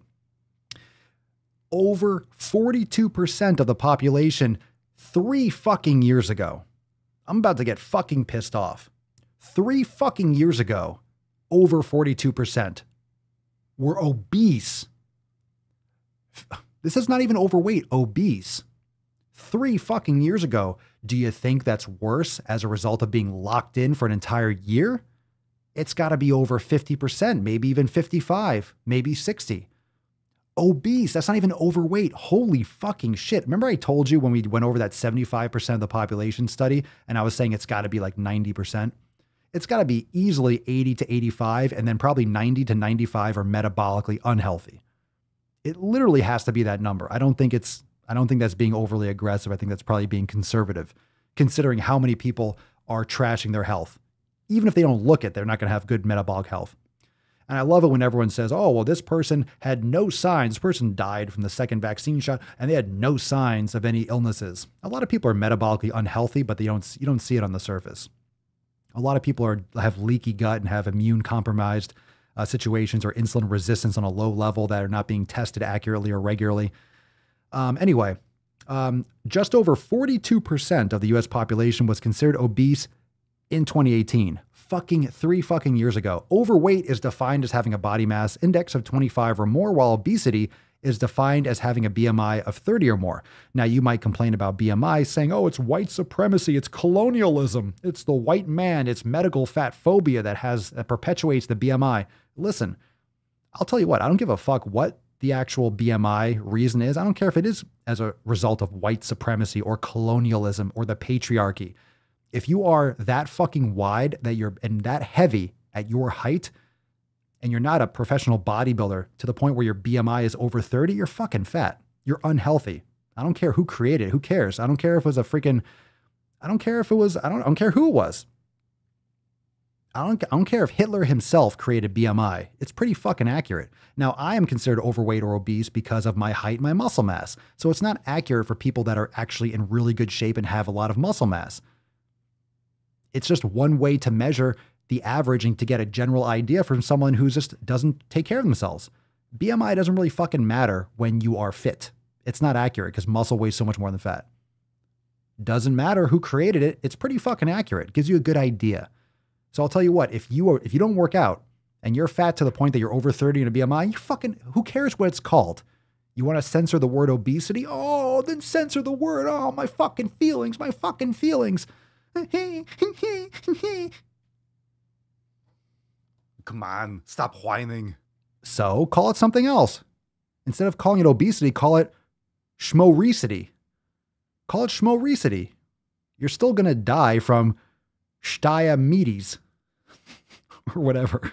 Over 42% of the population 3 fucking years ago. I'm about to get fucking pissed off. 3 fucking years ago, over 42% were obese. This is not even overweight, obese. 3 fucking years ago. Do you think that's worse as a result of being locked in for an entire year? It's got to be over 50%, maybe even 55, maybe 60. Obese, that's not even overweight. Holy fucking shit. Remember I told you when we went over that 75% of the population study and I was saying it's got to be like 90%? It's got to be easily 80 to 85 and then probably 90 to 95 are metabolically unhealthy. It literally has to be that number. I don't think that's being overly aggressive. I think that's probably being conservative, considering how many people are trashing their health. Even if they don't look it, they're not going to have good metabolic health. And I love it when everyone says, oh, well, this person had no signs. This person died from the second vaccine shot and they had no signs of any illnesses. A lot of people are metabolically unhealthy, but you don't see it on the surface. A lot of people have leaky gut and have immune compromised situations or insulin resistance on a low level that are not being tested accurately or regularly. Anyway, just over 42% of the U.S. population was considered obese in 2018. 3 fucking years ago. Overweight is defined as having a body mass index of 25 or more, while obesity is defined as having a BMI of 30 or more. Now, you might complain about BMI saying, oh, it's white supremacy, it's colonialism, it's the white man, it's medical fat phobia that perpetuates the BMI. Listen, I'll tell you what, I don't give a fuck what the actual BMI reason is. I don't care if it is as a result of white supremacy or colonialism or the patriarchy. If you are that fucking wide and that heavy at your height and you're not a professional bodybuilder to the point where your BMI is over 30, you're fucking fat. You're unhealthy. I don't care who created it. Who cares? I don't care if it was I don't care who it was. I don't care if Hitler himself created BMI. It's pretty fucking accurate. Now, I am considered overweight or obese because of my height and my muscle mass. So it's not accurate for people that are actually in really good shape and have a lot of muscle mass. It's just one way to measure the averaging to get a general idea from someone who just doesn't take care of themselves. BMI doesn't really fucking matter when you are fit. It's not accurate because muscle weighs so much more than fat. Doesn't matter who created it. It's pretty fucking accurate. It gives you a good idea. So I'll tell you what, if you don't work out and you're fat to the point that you're over 30 in a BMI, who cares what it's called? You want to censor the word obesity? Oh, then censor the word. Oh, my fucking feelings. Come on, stop whining. So call it something else. Instead of calling it obesity, call it schmorecity. Call it schmorecity. You're still going to die from diabetes or whatever.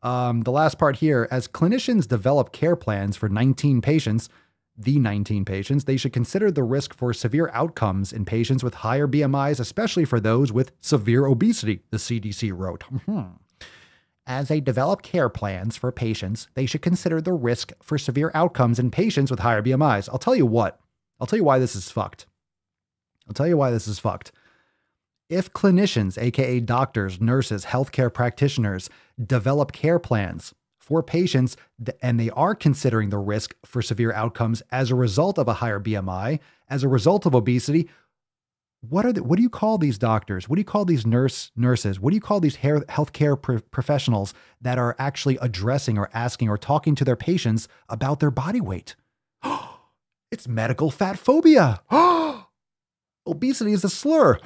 The last part here, as clinicians develop care plans for 19 patients, they should consider the risk for severe outcomes in patients with higher BMIs, especially for those with severe obesity, the CDC wrote. As they develop care plans for patients, they should consider the risk for severe outcomes in patients with higher BMIs. I'll tell you what. I'll tell you why this is fucked. If clinicians, aka doctors, nurses, healthcare practitioners, develop care plans for patients and they are considering the risk for severe outcomes as a result of a higher BMI, as a result of obesity, what do you call these doctors? What do you call these nurses? What do you call these healthcare professionals that are actually addressing or asking or talking to their patients about their body weight? It's medical fat phobia. Obesity is a slur.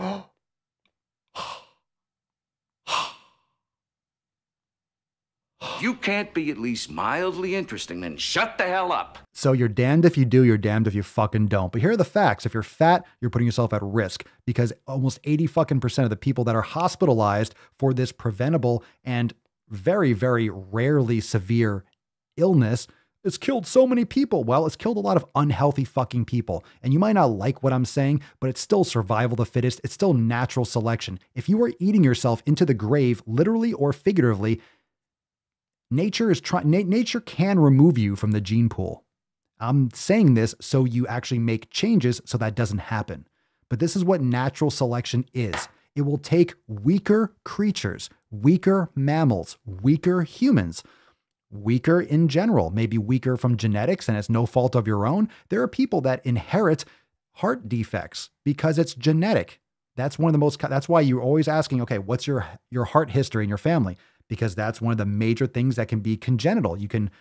You can't be at least mildly interesting, then shut the hell up. So you're damned if you do, you're damned if you fucking don't. But here are the facts. If you're fat, you're putting yourself at risk because almost 80% of the people that are hospitalized for this preventable and very, very rarely severe illness, it's killed so many people. Well, it's killed a lot of unhealthy fucking people. And you might not like what I'm saying, but it's still survival of the fittest. It's still natural selection. If you are eating yourself into the grave, literally or figuratively, nature can remove you from the gene pool. I'm saying this so you actually make changes so that doesn't happen. But this is what natural selection is. It will take weaker creatures, weaker mammals, weaker humans, weaker in general, maybe weaker from genetics and it's no fault of your own. There are people that inherit heart defects because it's genetic. That's why you're always asking, okay, what's your heart history in your family? Because that's one of the major things that can be congenital. You can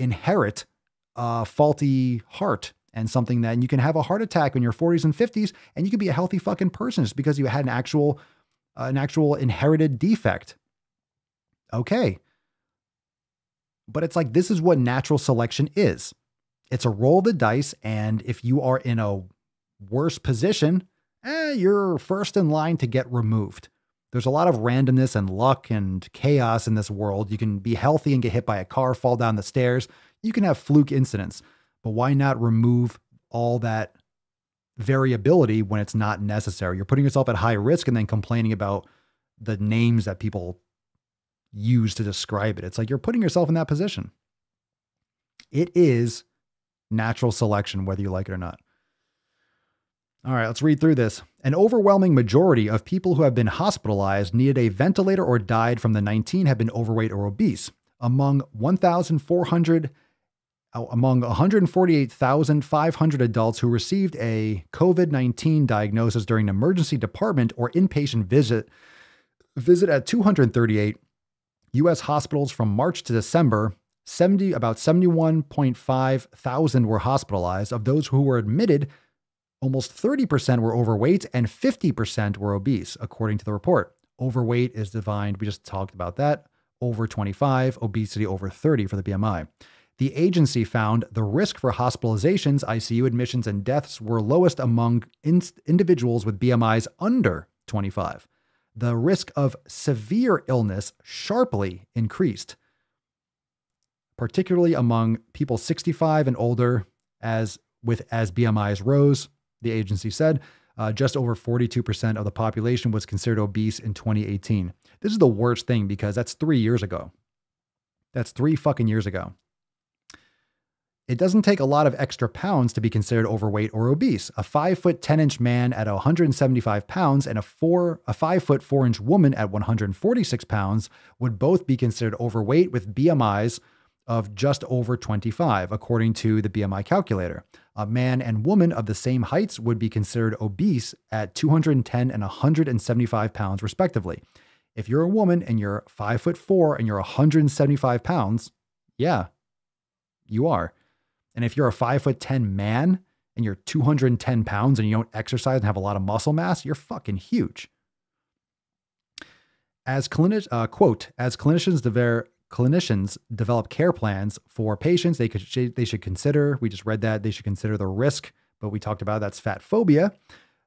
inherit a faulty heart and something that you can have a heart attack in your 40s and 50s, and you could be a healthy fucking person just because you had an actual inherited defect. Okay. But it's like, this is what natural selection is. It's a roll of the dice. And if you are in a worse position, you're first in line to get removed. There's a lot of randomness and luck and chaos in this world. You can be healthy and get hit by a car, fall down the stairs. You can have fluke incidents, but why not remove all that variability when it's not necessary? You're putting yourself at high risk and then complaining about the names that people use to describe it. It's like you're putting yourself in that position. It is natural selection, whether you like it or not. All right, let's read through this. An overwhelming majority of people who have been hospitalized, needed a ventilator, or died from the 19 have been overweight or obese. Among 148,500 adults who received a COVID-19 diagnosis during an emergency department or inpatient visit at 238 U.S. hospitals from March to December, about 71.5 thousand were hospitalized. Of those who were admitted, almost 30% were overweight and 50% were obese, according to the report. Overweight is defined, we just talked about that, over 25, obesity over 30 for the BMI. The agency found the risk for hospitalizations, ICU admissions, and deaths were lowest among individuals with BMIs under 25. The risk of severe illness sharply increased, particularly among people 65 and older as BMIs rose. The agency said just over 42% of the population was considered obese in 2018. This is the worst thing because that's 3 years ago. That's 3 fucking years ago. It doesn't take a lot of extra pounds to be considered overweight or obese. A 5'10" man at 175 pounds and a 5'4" woman at 146 pounds would both be considered overweight with BMIs of just over 25, according to the BMI calculator. A man and woman of the same heights would be considered obese at 210 and 175 pounds, respectively. If you're a woman and you're 5'4" and you're 175 pounds, yeah, you are. And if you're a 5'10" man and you're 210 pounds and you don't exercise and have a lot of muscle mass, you're fucking huge. As clinicians develop care plans for patients, they should consider, we just read that, they should consider the risk, but we talked about that's fat phobia.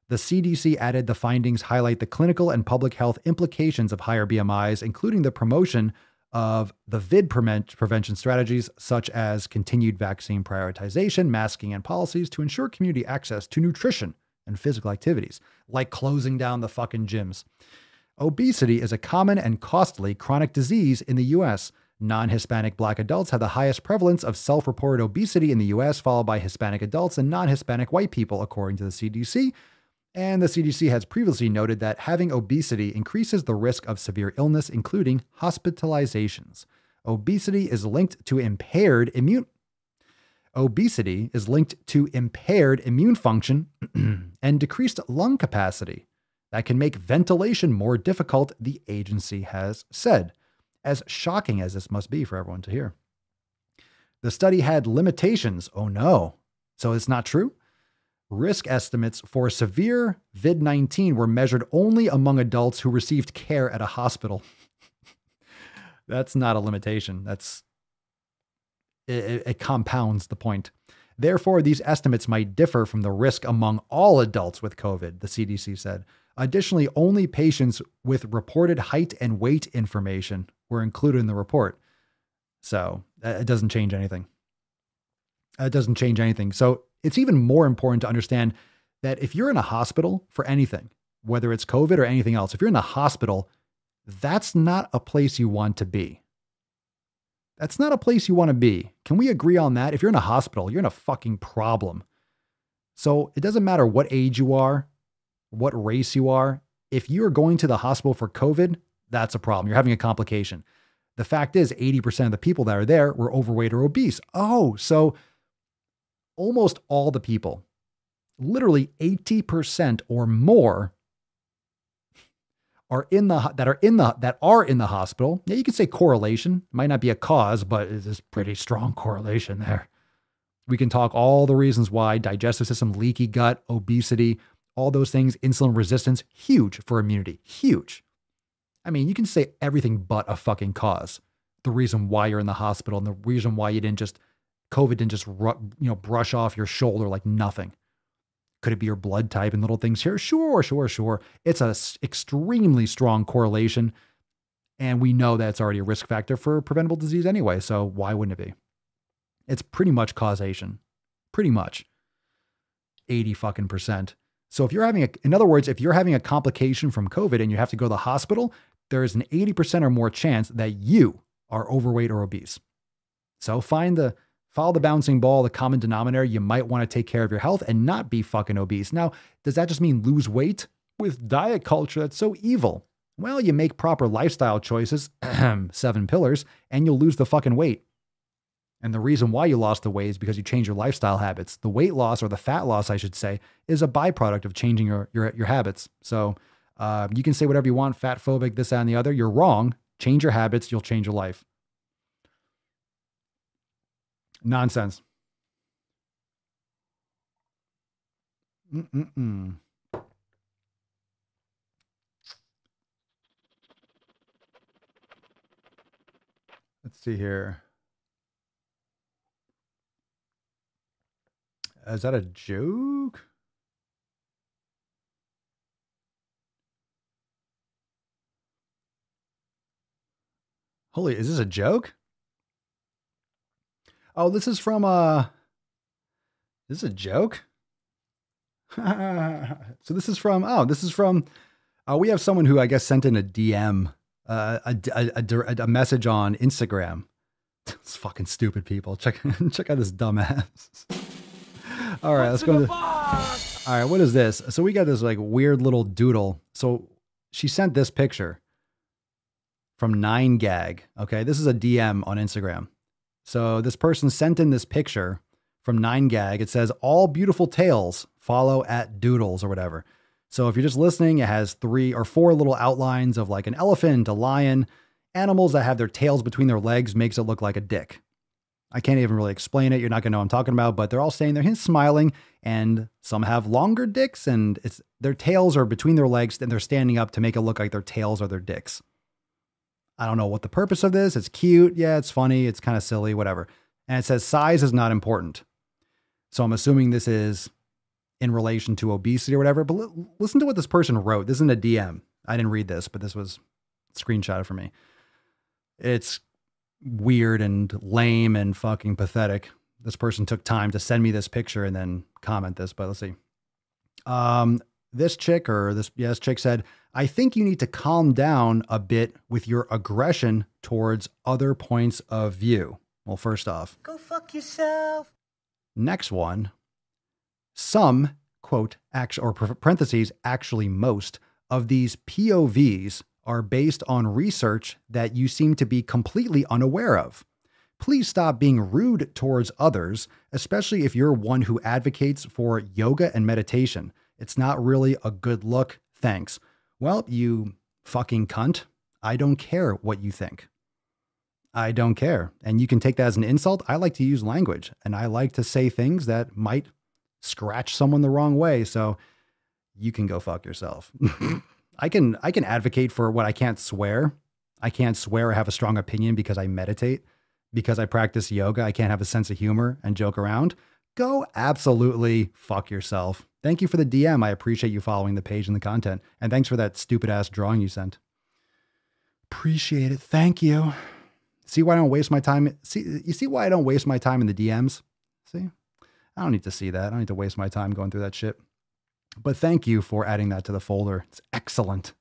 The CDC added the findings highlight the clinical and public health implications of higher BMIs, including the promotion of the vid prevention strategies, such as continued vaccine prioritization, masking, and policies to ensure community access to nutrition and physical activities, like closing down the fucking gyms. Obesity is a common and costly chronic disease in the U.S. Non-Hispanic Black adults have the highest prevalence of self-reported obesity in the U.S., followed by Hispanic adults and non-Hispanic white people, according to the CDC. And the CDC has previously noted that having obesity increases the risk of severe illness, including hospitalizations. Obesity is linked to impaired immune function and decreased lung capacity that can make ventilation more difficult, the agency has said, as shocking as this must be for everyone to hear. The study had limitations. Oh no. So it's not true? Risk estimates for severe COVID-19 were measured only among adults who received care at a hospital. That's not a limitation. It compounds the point. Therefore, these estimates might differ from the risk among all adults with COVID, the CDC said. Additionally, only patients with reported height and weight information were included in the report. So it doesn't change anything. So it's even more important to understand that if you're in a hospital for anything, whether it's COVID or anything else, if you're in a hospital, that's not a place you want to be. That's not a place you want to be. Can we agree on that? If you're in a hospital, you're in a fucking problem. So it doesn't matter what age you are, what race you are. If you're going to the hospital for COVID, that's a problem. You're having a complication. The fact is 80% of the people that are there were overweight or obese. Oh, so almost all the people, literally 80% or more, are in the hospital. Yeah, you could say correlation. Might not be a cause, but it's a pretty strong correlation there. We can talk all the reasons why: digestive system, leaky gut, obesity, all those things, insulin resistance, huge for immunity, huge. I mean, you can say everything but a fucking cause. The reason why you're in the hospital and the reason why COVID didn't just brush off your shoulder like nothing. Could it be your blood type and little things here? Sure. It's an extremely strong correlation. And we know that it's already a risk factor for preventable disease anyway. So why wouldn't it be? It's pretty much causation. Pretty much 80 fucking percent. So if you're having if you're having a complication from COVID and you have to go to the hospital, there is an 80% or more chance that you are overweight or obese. So follow the bouncing ball, the common denominator. You might want to take care of your health and not be fucking obese. Now, does that just mean lose weight? With diet culture, that's so evil. Well, you make proper lifestyle choices, 7 pillars, and you'll lose the fucking weight. And the reason why you lost the weight is because you changed your lifestyle habits. The weight loss, or the fat loss, I should say, is a byproduct of changing your habits. So you can say whatever you want, fat phobic, this, that, and the other. You're wrong. Change your habits. You'll change your life. Nonsense. Let's see here. Is that a joke? Holy, is this a joke? Oh, this is from, this is a joke? So this is from, we have someone who I guess sent in a DM, a message on Instagram. It's fucking stupid people. Check out this dumbass. All right, let's go. All right, what is this? So we got this like weird little doodle. So she sent this picture from 9gag. Okay, this is a DM on Instagram. So this person sent in this picture from 9gag. It says, all beautiful tales follow at doodles or whatever. So if you're just listening, it has 3 or 4 little outlines of like an elephant, a lion, animals that have their tails between their legs, makes it look like a dick. I can't even really explain it. You're not going to know what I'm talking about, but they're all standing there smiling, and some have longer dicks, and their tails are between their legs and they're standing up to make it look like their tails are their dicks. I don't know what the purpose of this. It's cute. Yeah, it's funny. It's kind of silly, whatever. And it says size is not important. So I'm assuming this is in relation to obesity or whatever, but listen to what this person wrote. This isn't a DM. I didn't read this, but this was screenshotted for me. It's weird and lame and fucking pathetic. This person took time to send me this picture and then comment this, but let's see. This chick said, I think you need to calm down a bit with your aggression towards other points of view. Well, first off, Go fuck yourself. next one, some, quote, or parentheses, actually most of these POVs are based on research that you seem to be completely unaware of. Please stop being rude towards others, especially if you're one who advocates for yoga and meditation. It's not really a good look. Thanks. Well, you fucking cunt. I don't care what you think. I don't care. And you can take that as an insult. I like to use language and I like to say things that might scratch someone the wrong way. So you can go fuck yourself. I can advocate for what I can't swear. I can't swear or have a strong opinion because I meditate, because I practice yoga. I can't have a sense of humor and joke around. Go absolutely fuck yourself. Thank you for the DM. I appreciate you following the page and the content. And thanks for that stupid ass drawing you sent. Appreciate it. Thank you. See why I don't waste my time? You see why I don't waste my time in the DMs? See? I don't need to see that. I don't need to waste my time going through that shit. But thank you for adding that to the folder. It's excellent.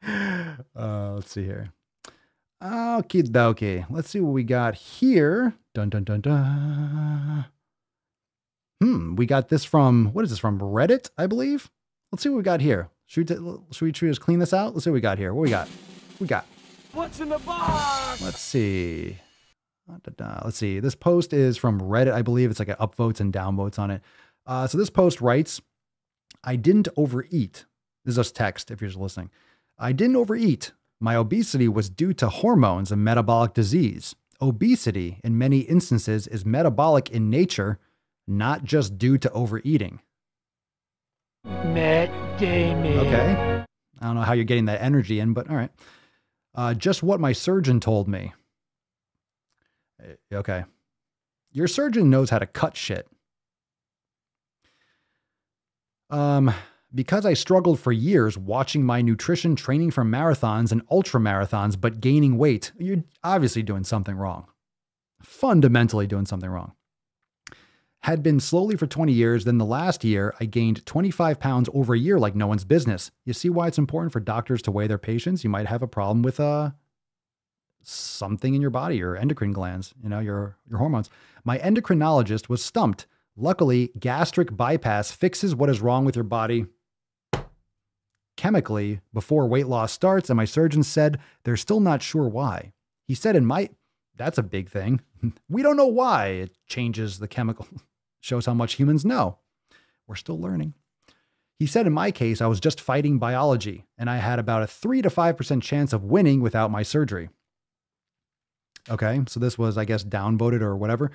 Let's see here. Okie dokie. Let's see what we got here. Dun, dun, dun, dun. We got this from, what is this, from Reddit, I believe? Let's see what we got here. Should we just clean this out? Let's see what we got here. What we got? What's in the box? Let's see. Let's see. This post is from Reddit, I believe. It's like an upvotes and downvotes on it. So this post writes, I didn't overeat. This is just text if you're just listening. I didn't overeat. My obesity was due to hormones and metabolic disease. Obesity, in many instances, is metabolic in nature, not just due to overeating. Matt Damon. Okay. I don't know how you're getting that energy in, but all right. Just what my surgeon told me. Okay. Your surgeon knows how to cut shit. Because I struggled for years watching my nutrition, training for marathons and ultra marathons, but gaining weight, you're obviously doing something wrong. Fundamentally doing something wrong. Had been slowly for 20 years. Then the last year, I gained 25 pounds over a year like no one's business. You see why it's important for doctors to weigh their patients? You might have a problem with something in your body, your endocrine glands, your hormones. My endocrinologist was stumped. Luckily, gastric bypass fixes what is wrong with your body chemically before weight loss starts, and my surgeon said they're still not sure why. He said that's a big thing. We don't know why it changes the chemical. Shows how much humans know. We're still learning. He said in my case, I was just fighting biology, and I had about a 3 to 5% chance of winning without my surgery. Okay, so this was, I guess, downvoted or whatever.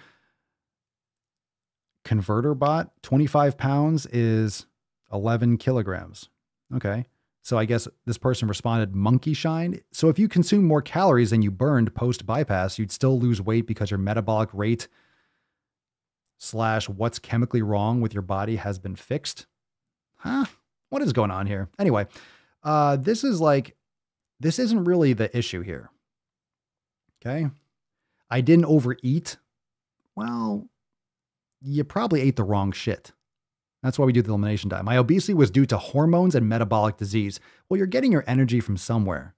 Converter bot, 25 pounds is 11 kilograms. Okay. So I guess this person responded monkey shine. So if you consume more calories than you burned post bypass, you'd still lose weight because your metabolic rate / what's chemically wrong with your body has been fixed. Huh? What is going on here? Anyway, this isn't really the issue here. Okay. I didn't overeat. Well, you probably ate the wrong shit. That's why we do the elimination diet. My obesity was due to hormones and metabolic disease. Well, you're getting your energy from somewhere.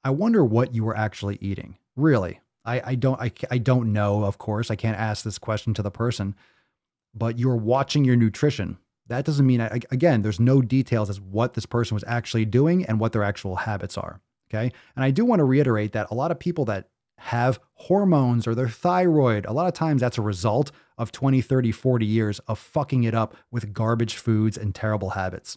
I wonder what you were actually eating. Really. I don't know, of course. I can't ask this question to the person, but you're watching your nutrition. That doesn't mean, again, there's no details as what this person was actually doing and what their actual habits are. Okay. And I do want to reiterate that a lot of people that have hormones or their thyroid, a lot of times that's a result of 20, 30, 40 years of fucking it up with garbage foods and terrible habits.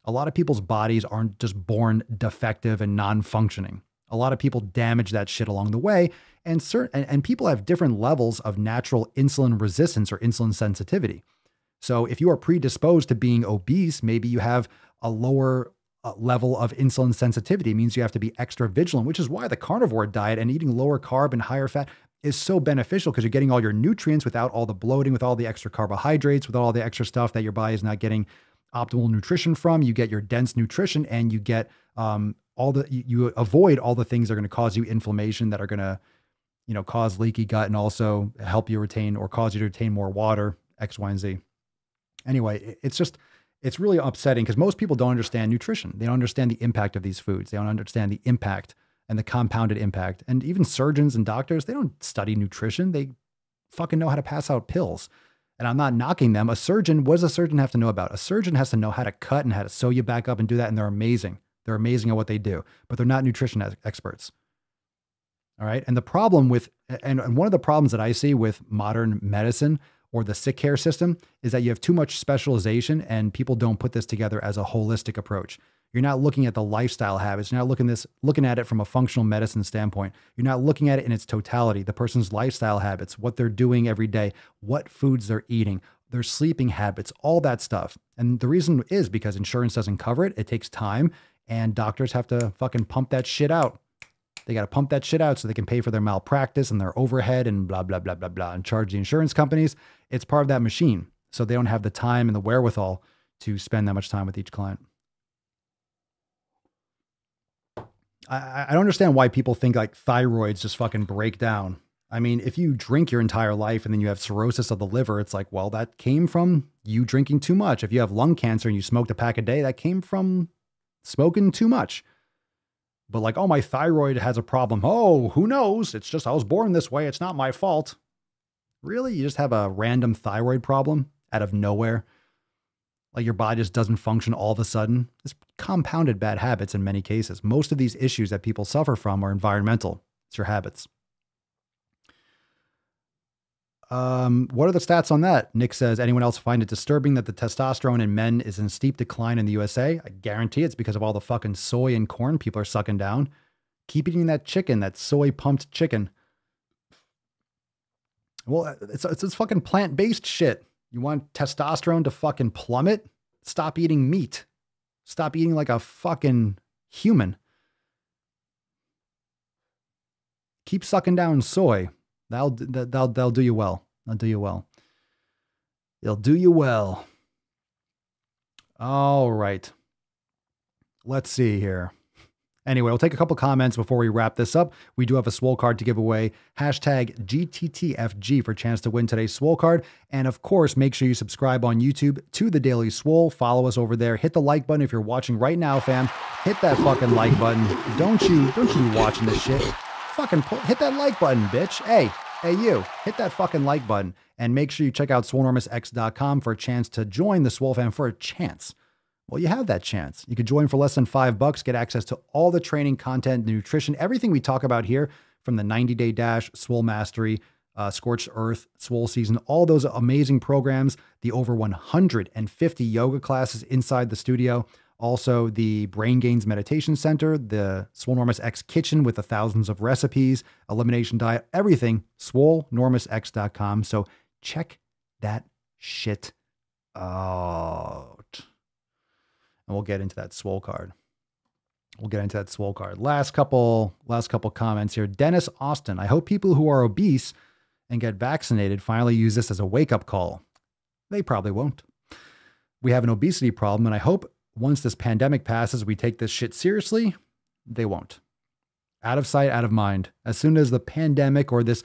A lot of people's bodies aren't just born defective and non-functioning. A lot of people damage that shit along the way, and people have different levels of natural insulin resistance or insulin sensitivity. So if you are predisposed to being obese, maybe you have a lower level of insulin sensitivity. It means you have to be extra vigilant, which is why the carnivore diet and eating lower carb and higher fat is so beneficial, because you're getting all your nutrients without all the bloating, with all the extra carbohydrates, with all the extra stuff that your body is not getting optimal nutrition from. You get your dense nutrition and you get you avoid all the things that are going to cause you inflammation, that are going to, cause leaky gut, and also help you retain or cause you to retain more water, X, Y, and Z. Anyway, it's really upsetting because most people don't understand nutrition. They don't understand the impact of these foods. They don't understand the impact and the compounded impact. And even surgeons and doctors, they don't study nutrition. They fucking know how to pass out pills. And I'm not knocking them. What does a surgeon have to know about? A surgeon has to know how to cut and how to sew you back up and do that. And they're amazing. They're amazing at what they do, but they're not nutrition experts. All right. And the problem and one of the problems that I see with modern medicine or the sick care system is that you have too much specialization and people don't put this together as a holistic approach. You're not looking at the lifestyle habits. You're not looking at it from a functional medicine standpoint. You're not looking at it in its totality, the person's lifestyle habits, what they're doing every day, what foods they're eating, their sleeping habits, all that stuff. And the reason is because insurance doesn't cover it. It takes time and doctors have to fucking pump that shit out. They got to pump that shit out so they can pay for their malpractice and their overhead and blah, blah, blah, blah, blah, and charge the insurance companies. It's part of that machine. So they don't have the time and the wherewithal to spend that much time with each client. I don't understand why people think like thyroids just fucking break down. I mean, if you drink your entire life and then you have cirrhosis of the liver, it's like, well, that came from you drinking too much. If you have lung cancer and you smoked a pack a day, that came from smoking too much. But like, oh, my thyroid has a problem. Oh, who knows? It's just I was born this way. It's not my fault. Really? You just have a random thyroid problem out of nowhere? Like your body just doesn't function all of a sudden? It's compounded bad habits in many cases. Most of these issues that people suffer from are environmental. It's your habits. What are the stats on that? Nick says, anyone else find it disturbing that the testosterone in men is in steep decline in the USA? I guarantee it's because of all the fucking soy and corn people are sucking down. Keep eating that chicken, that soy pumped chicken. Well, it's fucking plant-based shit. You want testosterone to fucking plummet? Stop eating meat. Stop eating like a fucking human. Keep sucking down soy. They'll do you well. They'll do you well. They'll do you well. All right. Let's see here. Anyway, we'll take a couple comments before we wrap this up. We do have a Swole card to give away. Hashtag GTTFG for a chance to win today's Swole card. And of course, make sure you subscribe on YouTube to The Daily Swole. Follow us over there. Hit the like button if you're watching right now, fam. Hit that fucking like button. Don't you be watching this shit. Fucking hit that like button, bitch. Hey, you. Hit that fucking like button. And make sure you check out Swolenormousx.com for a chance to join the Swole fam for a chance. Well, you have that chance. You could join for less than $5, get access to all the training, content, nutrition, everything we talk about here, from the 90-day dash, Swole Mastery, Scorched Earth, Swole Season, all those amazing programs, the over 150 yoga classes inside the studio, also the Brain Gains Meditation Center, the Swolenormous X Kitchen with the thousands of recipes, elimination diet, everything, Swolenormousx.com. So check that shit out. And we'll get into that Swole card. Last couple comments here. Dennis Austin. I hope people who are obese and get vaccinated finally use this as a wake-up call. They probably won't. We have an obesity problem, and I hope once this pandemic passes, we take this shit seriously. They won't. Out of sight, out of mind. As soon as the pandemic or this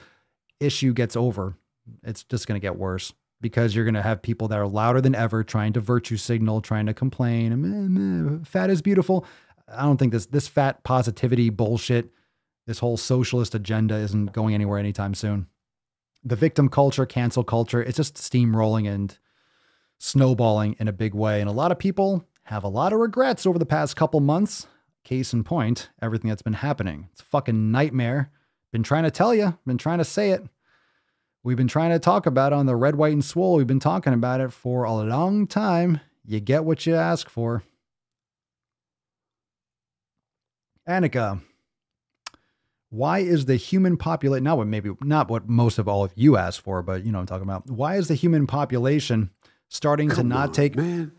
issue gets over, it's just going to get worse. Because you're going to have people that are louder than ever trying to virtue signal, trying to complain. Fat is beautiful. I don't think this fat positivity bullshit, this whole socialist agenda isn't going anywhere anytime soon. The victim culture, cancel culture, it's just steamrolling and snowballing in a big way. And a lot of people have a lot of regrets over the past couple months. Case in point, everything that's been happening. It's a fucking nightmare. Been trying to tell you, been trying to say it. We've been trying to talk about it on the Red, White, and Swole. We've been talking about it for a long time. You get what you ask for. Annika, why is the human population, not what most of all of you asked for, but you know what I'm talking about. Why is the human population starting to not take,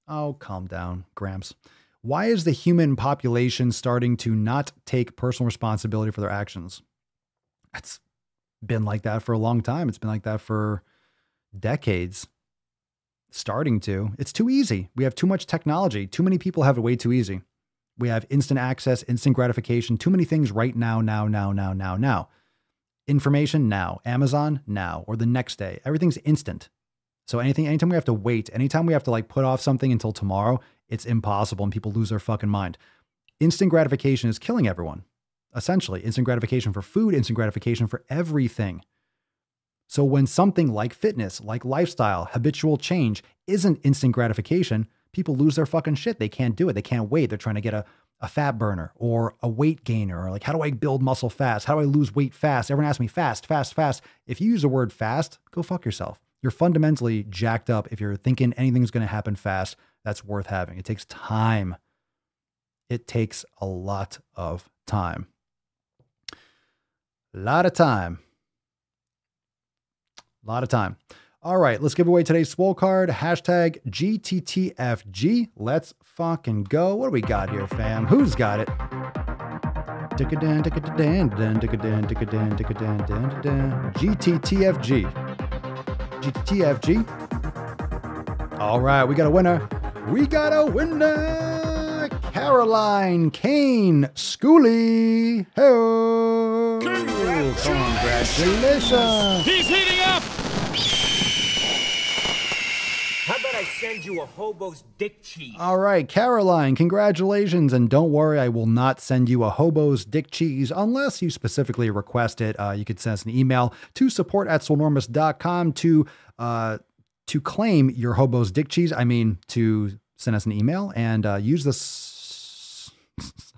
oh, calm down, Gramps. Why is the human population starting to not take personal responsibility for their actions? That's been like that for a long time. It's been like that for decades. Starting to. It's too easy. We have too much technology. Too many people have it way too easy. We have instant access, instant gratification, too many things right now. Information now, Amazon now, or the next day. Everything's instant. So anytime we have to wait, anytime we have to like put off something until tomorrow, it's impossible and people lose their fucking mind. Instant gratification is killing everyone. Essentially, instant gratification for food, instant gratification for everything. So when something like fitness, like lifestyle, habitual change isn't instant gratification, people lose their fucking shit. They can't do it. They can't wait. They're trying to get a fat burner or a weight gainer, or like, how do I build muscle fast? How do I lose weight fast? Everyone asks me fast. If you use the word fast, go fuck yourself. You're fundamentally jacked up if you're thinking anything's going to happen fast that's worth having. It takes time. It takes a lot of time. A lot of time. All right, let's give away today's Swole card. Hashtag GTTFG. Let's fucking go. What do we got here, fam? Who's got it? GTTFG. All right, we got a winner. Caroline Kane Schooley. Hey, congratulations. He's heating up. How about I send you a hobo's dick cheese? All right, Caroline, congratulations. And don't worry, I will not send you a hobo's dick cheese unless you specifically request it. You could send us an email to support@Swolenormous.com to claim your hobo's dick cheese. I mean, to send us an email and use this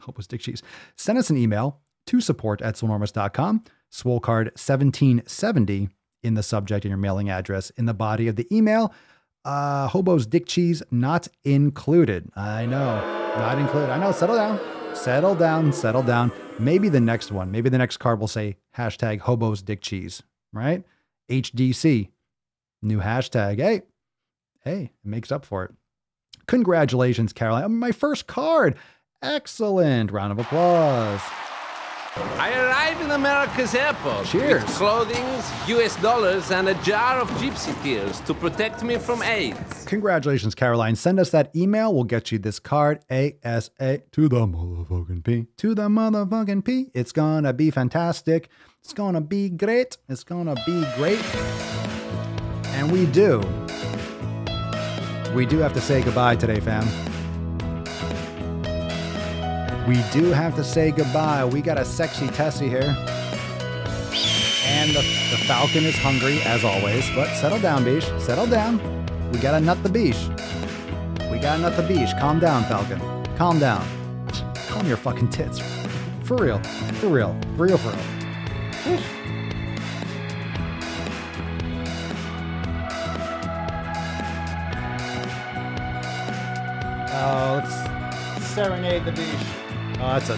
hobo's dick cheese. Send us an email to support@Swolenormous.com. Swole card 1770 in the subject and your mailing address. In the body of the email, hobo's dick cheese not included. I know, not included. I know, settle down. Maybe the next one, maybe the next card will say hashtag hobo's dick cheese, right? HDC, new hashtag. Hey, it makes up for it. Congratulations, Caroline. My first card. Excellent. Round of applause. I arrived in America's airport. Cheers. With clothing, US dollars, and a jar of gypsy tears to protect me from AIDS. Congratulations, Caroline. Send us that email. We'll get you this card ASA to the motherfucking P. To the motherfucking P. It's gonna be fantastic. It's gonna be great. It's gonna be great. And we do have to say goodbye today, fam. We do have to say goodbye. We got a sexy Tessie here. And the Falcon is hungry, as always. But settle down, Beesh. Settle down. We gotta nut the Beesh. Calm down, Falcon. Calm down. Calm your fucking tits. For real. Oh, let's serenade the Beesh. Oh, that's a,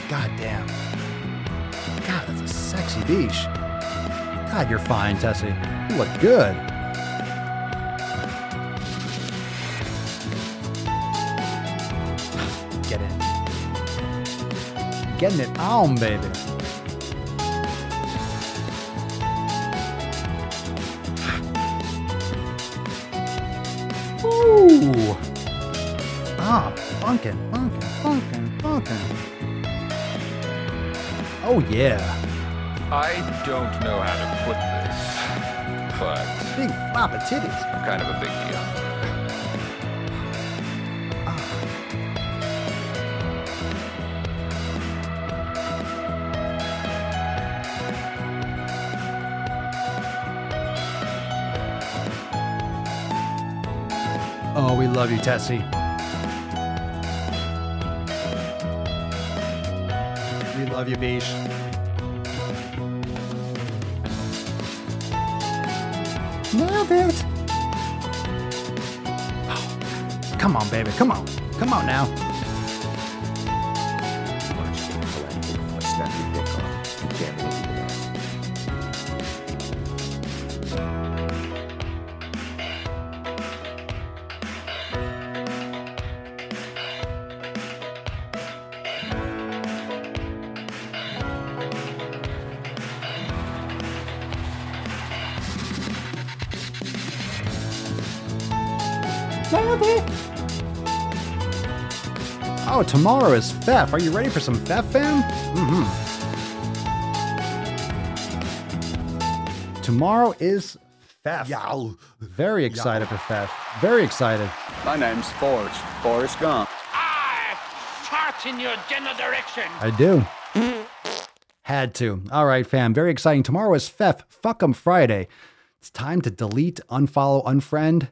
goddamn. God, that's a sexy Beesh. God, you're fine, Tessie. You look good. Get in. Getting it on, baby. Ooh. Ah, funkin'. Oh, yeah. I don't know how to put this, but big flop of titties. Kind of a big deal. Oh, we love you, Tessie. We love you, Beesh. Nailed it. Oh, come on, baby. Come on now. Oh, tomorrow is Fef. Are you ready for some Fef, fam? Tomorrow is Fef. Yow. Very excited for Fef. Very excited. My name's Forrest Gump. Fart in your general direction. I do. Had to. All right, fam. Very exciting. Tomorrow is Fef. Fuck 'em Friday. It's time to delete, unfollow, unfriend,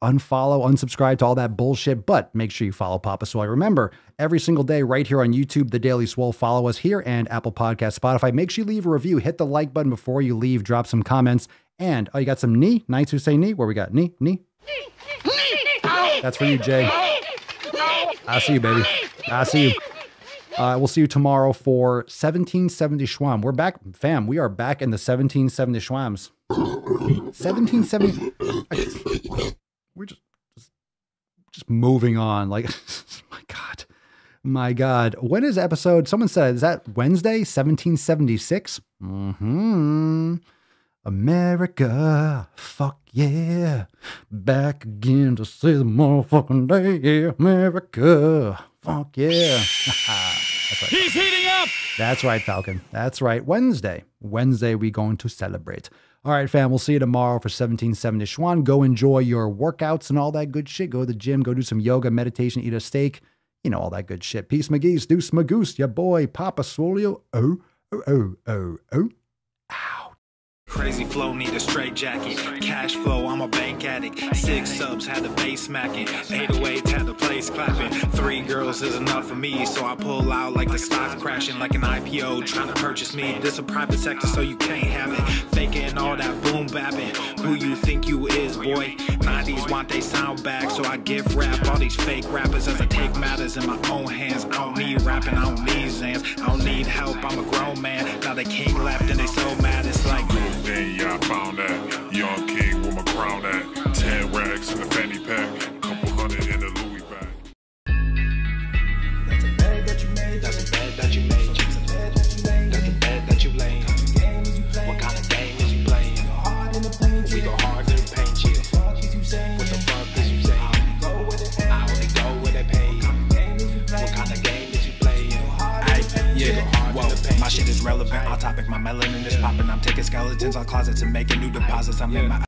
unfollow, unsubscribe to all that bullshit. But make sure you follow Papa Swole. Remember, every single day right here on YouTube, The Daily Swole. Follow us here and Apple Podcasts, Spotify. Make sure you leave a review. Hit the like button before you leave. Drop some comments. And, oh, you got some knee? Knights who say knee? Where we got? Knee? That's for you, Jay. I see you, baby. I see you. We'll see you tomorrow for 1770 Schwam. We're back, fam. We are back in the 1770 Schwams. 1770. We're just moving on. Like, my God. When is episode? Someone said, is that Wednesday? 1776. America, fuck yeah. Back again to see the motherfucking day. America, fuck yeah. That's right. He's heating up. That's right, Falcon. That's right. Wednesday we going to celebrate. All right, fam. We'll see you tomorrow for 1770 Schwan. Go enjoy your workouts and all that good shit. Go to the gym. Go do some yoga, meditation, eat a steak. You know, all that good shit. Peace, McGee's. Deuce, Magoose. Your boy, Papa Swolio. Oh. Ow. Crazy flow, need a straight jacket. Cash flow, I'm a bank addict. 6 subs, had the bass smacking. 808, had the place clapping. 3 girls is enough for me, so I pull out like the stock crashing, like an IPO trying to purchase me. This a private sector, so you can't have it. Faking all that boom bapping. Who you think you is, boy? 90s want they sound back, so I give rap all these fake rappers as I take matters in my own hands. I don't need rapping, I don't need Zans. I don't need help, I'm a grown man. Now they king left and they so mad, it's like. Then yeah, I found that young king with my crown at 10 racks in the fanny pack, couple hundred in the Louis bag. That's a bed that you made. That's a bed that you made. That's a bed that you laid. That's a bed that you laid. What kind of game is you playing? We go hard in the paint, yeah. What the fuck is you saying? I only go where they pay. What kind of game is you playing? Yeah, whoa, my shit is relevant. On topic, my melanin is popping. I'm taking skeletons on closets and making new deposits. I'm in my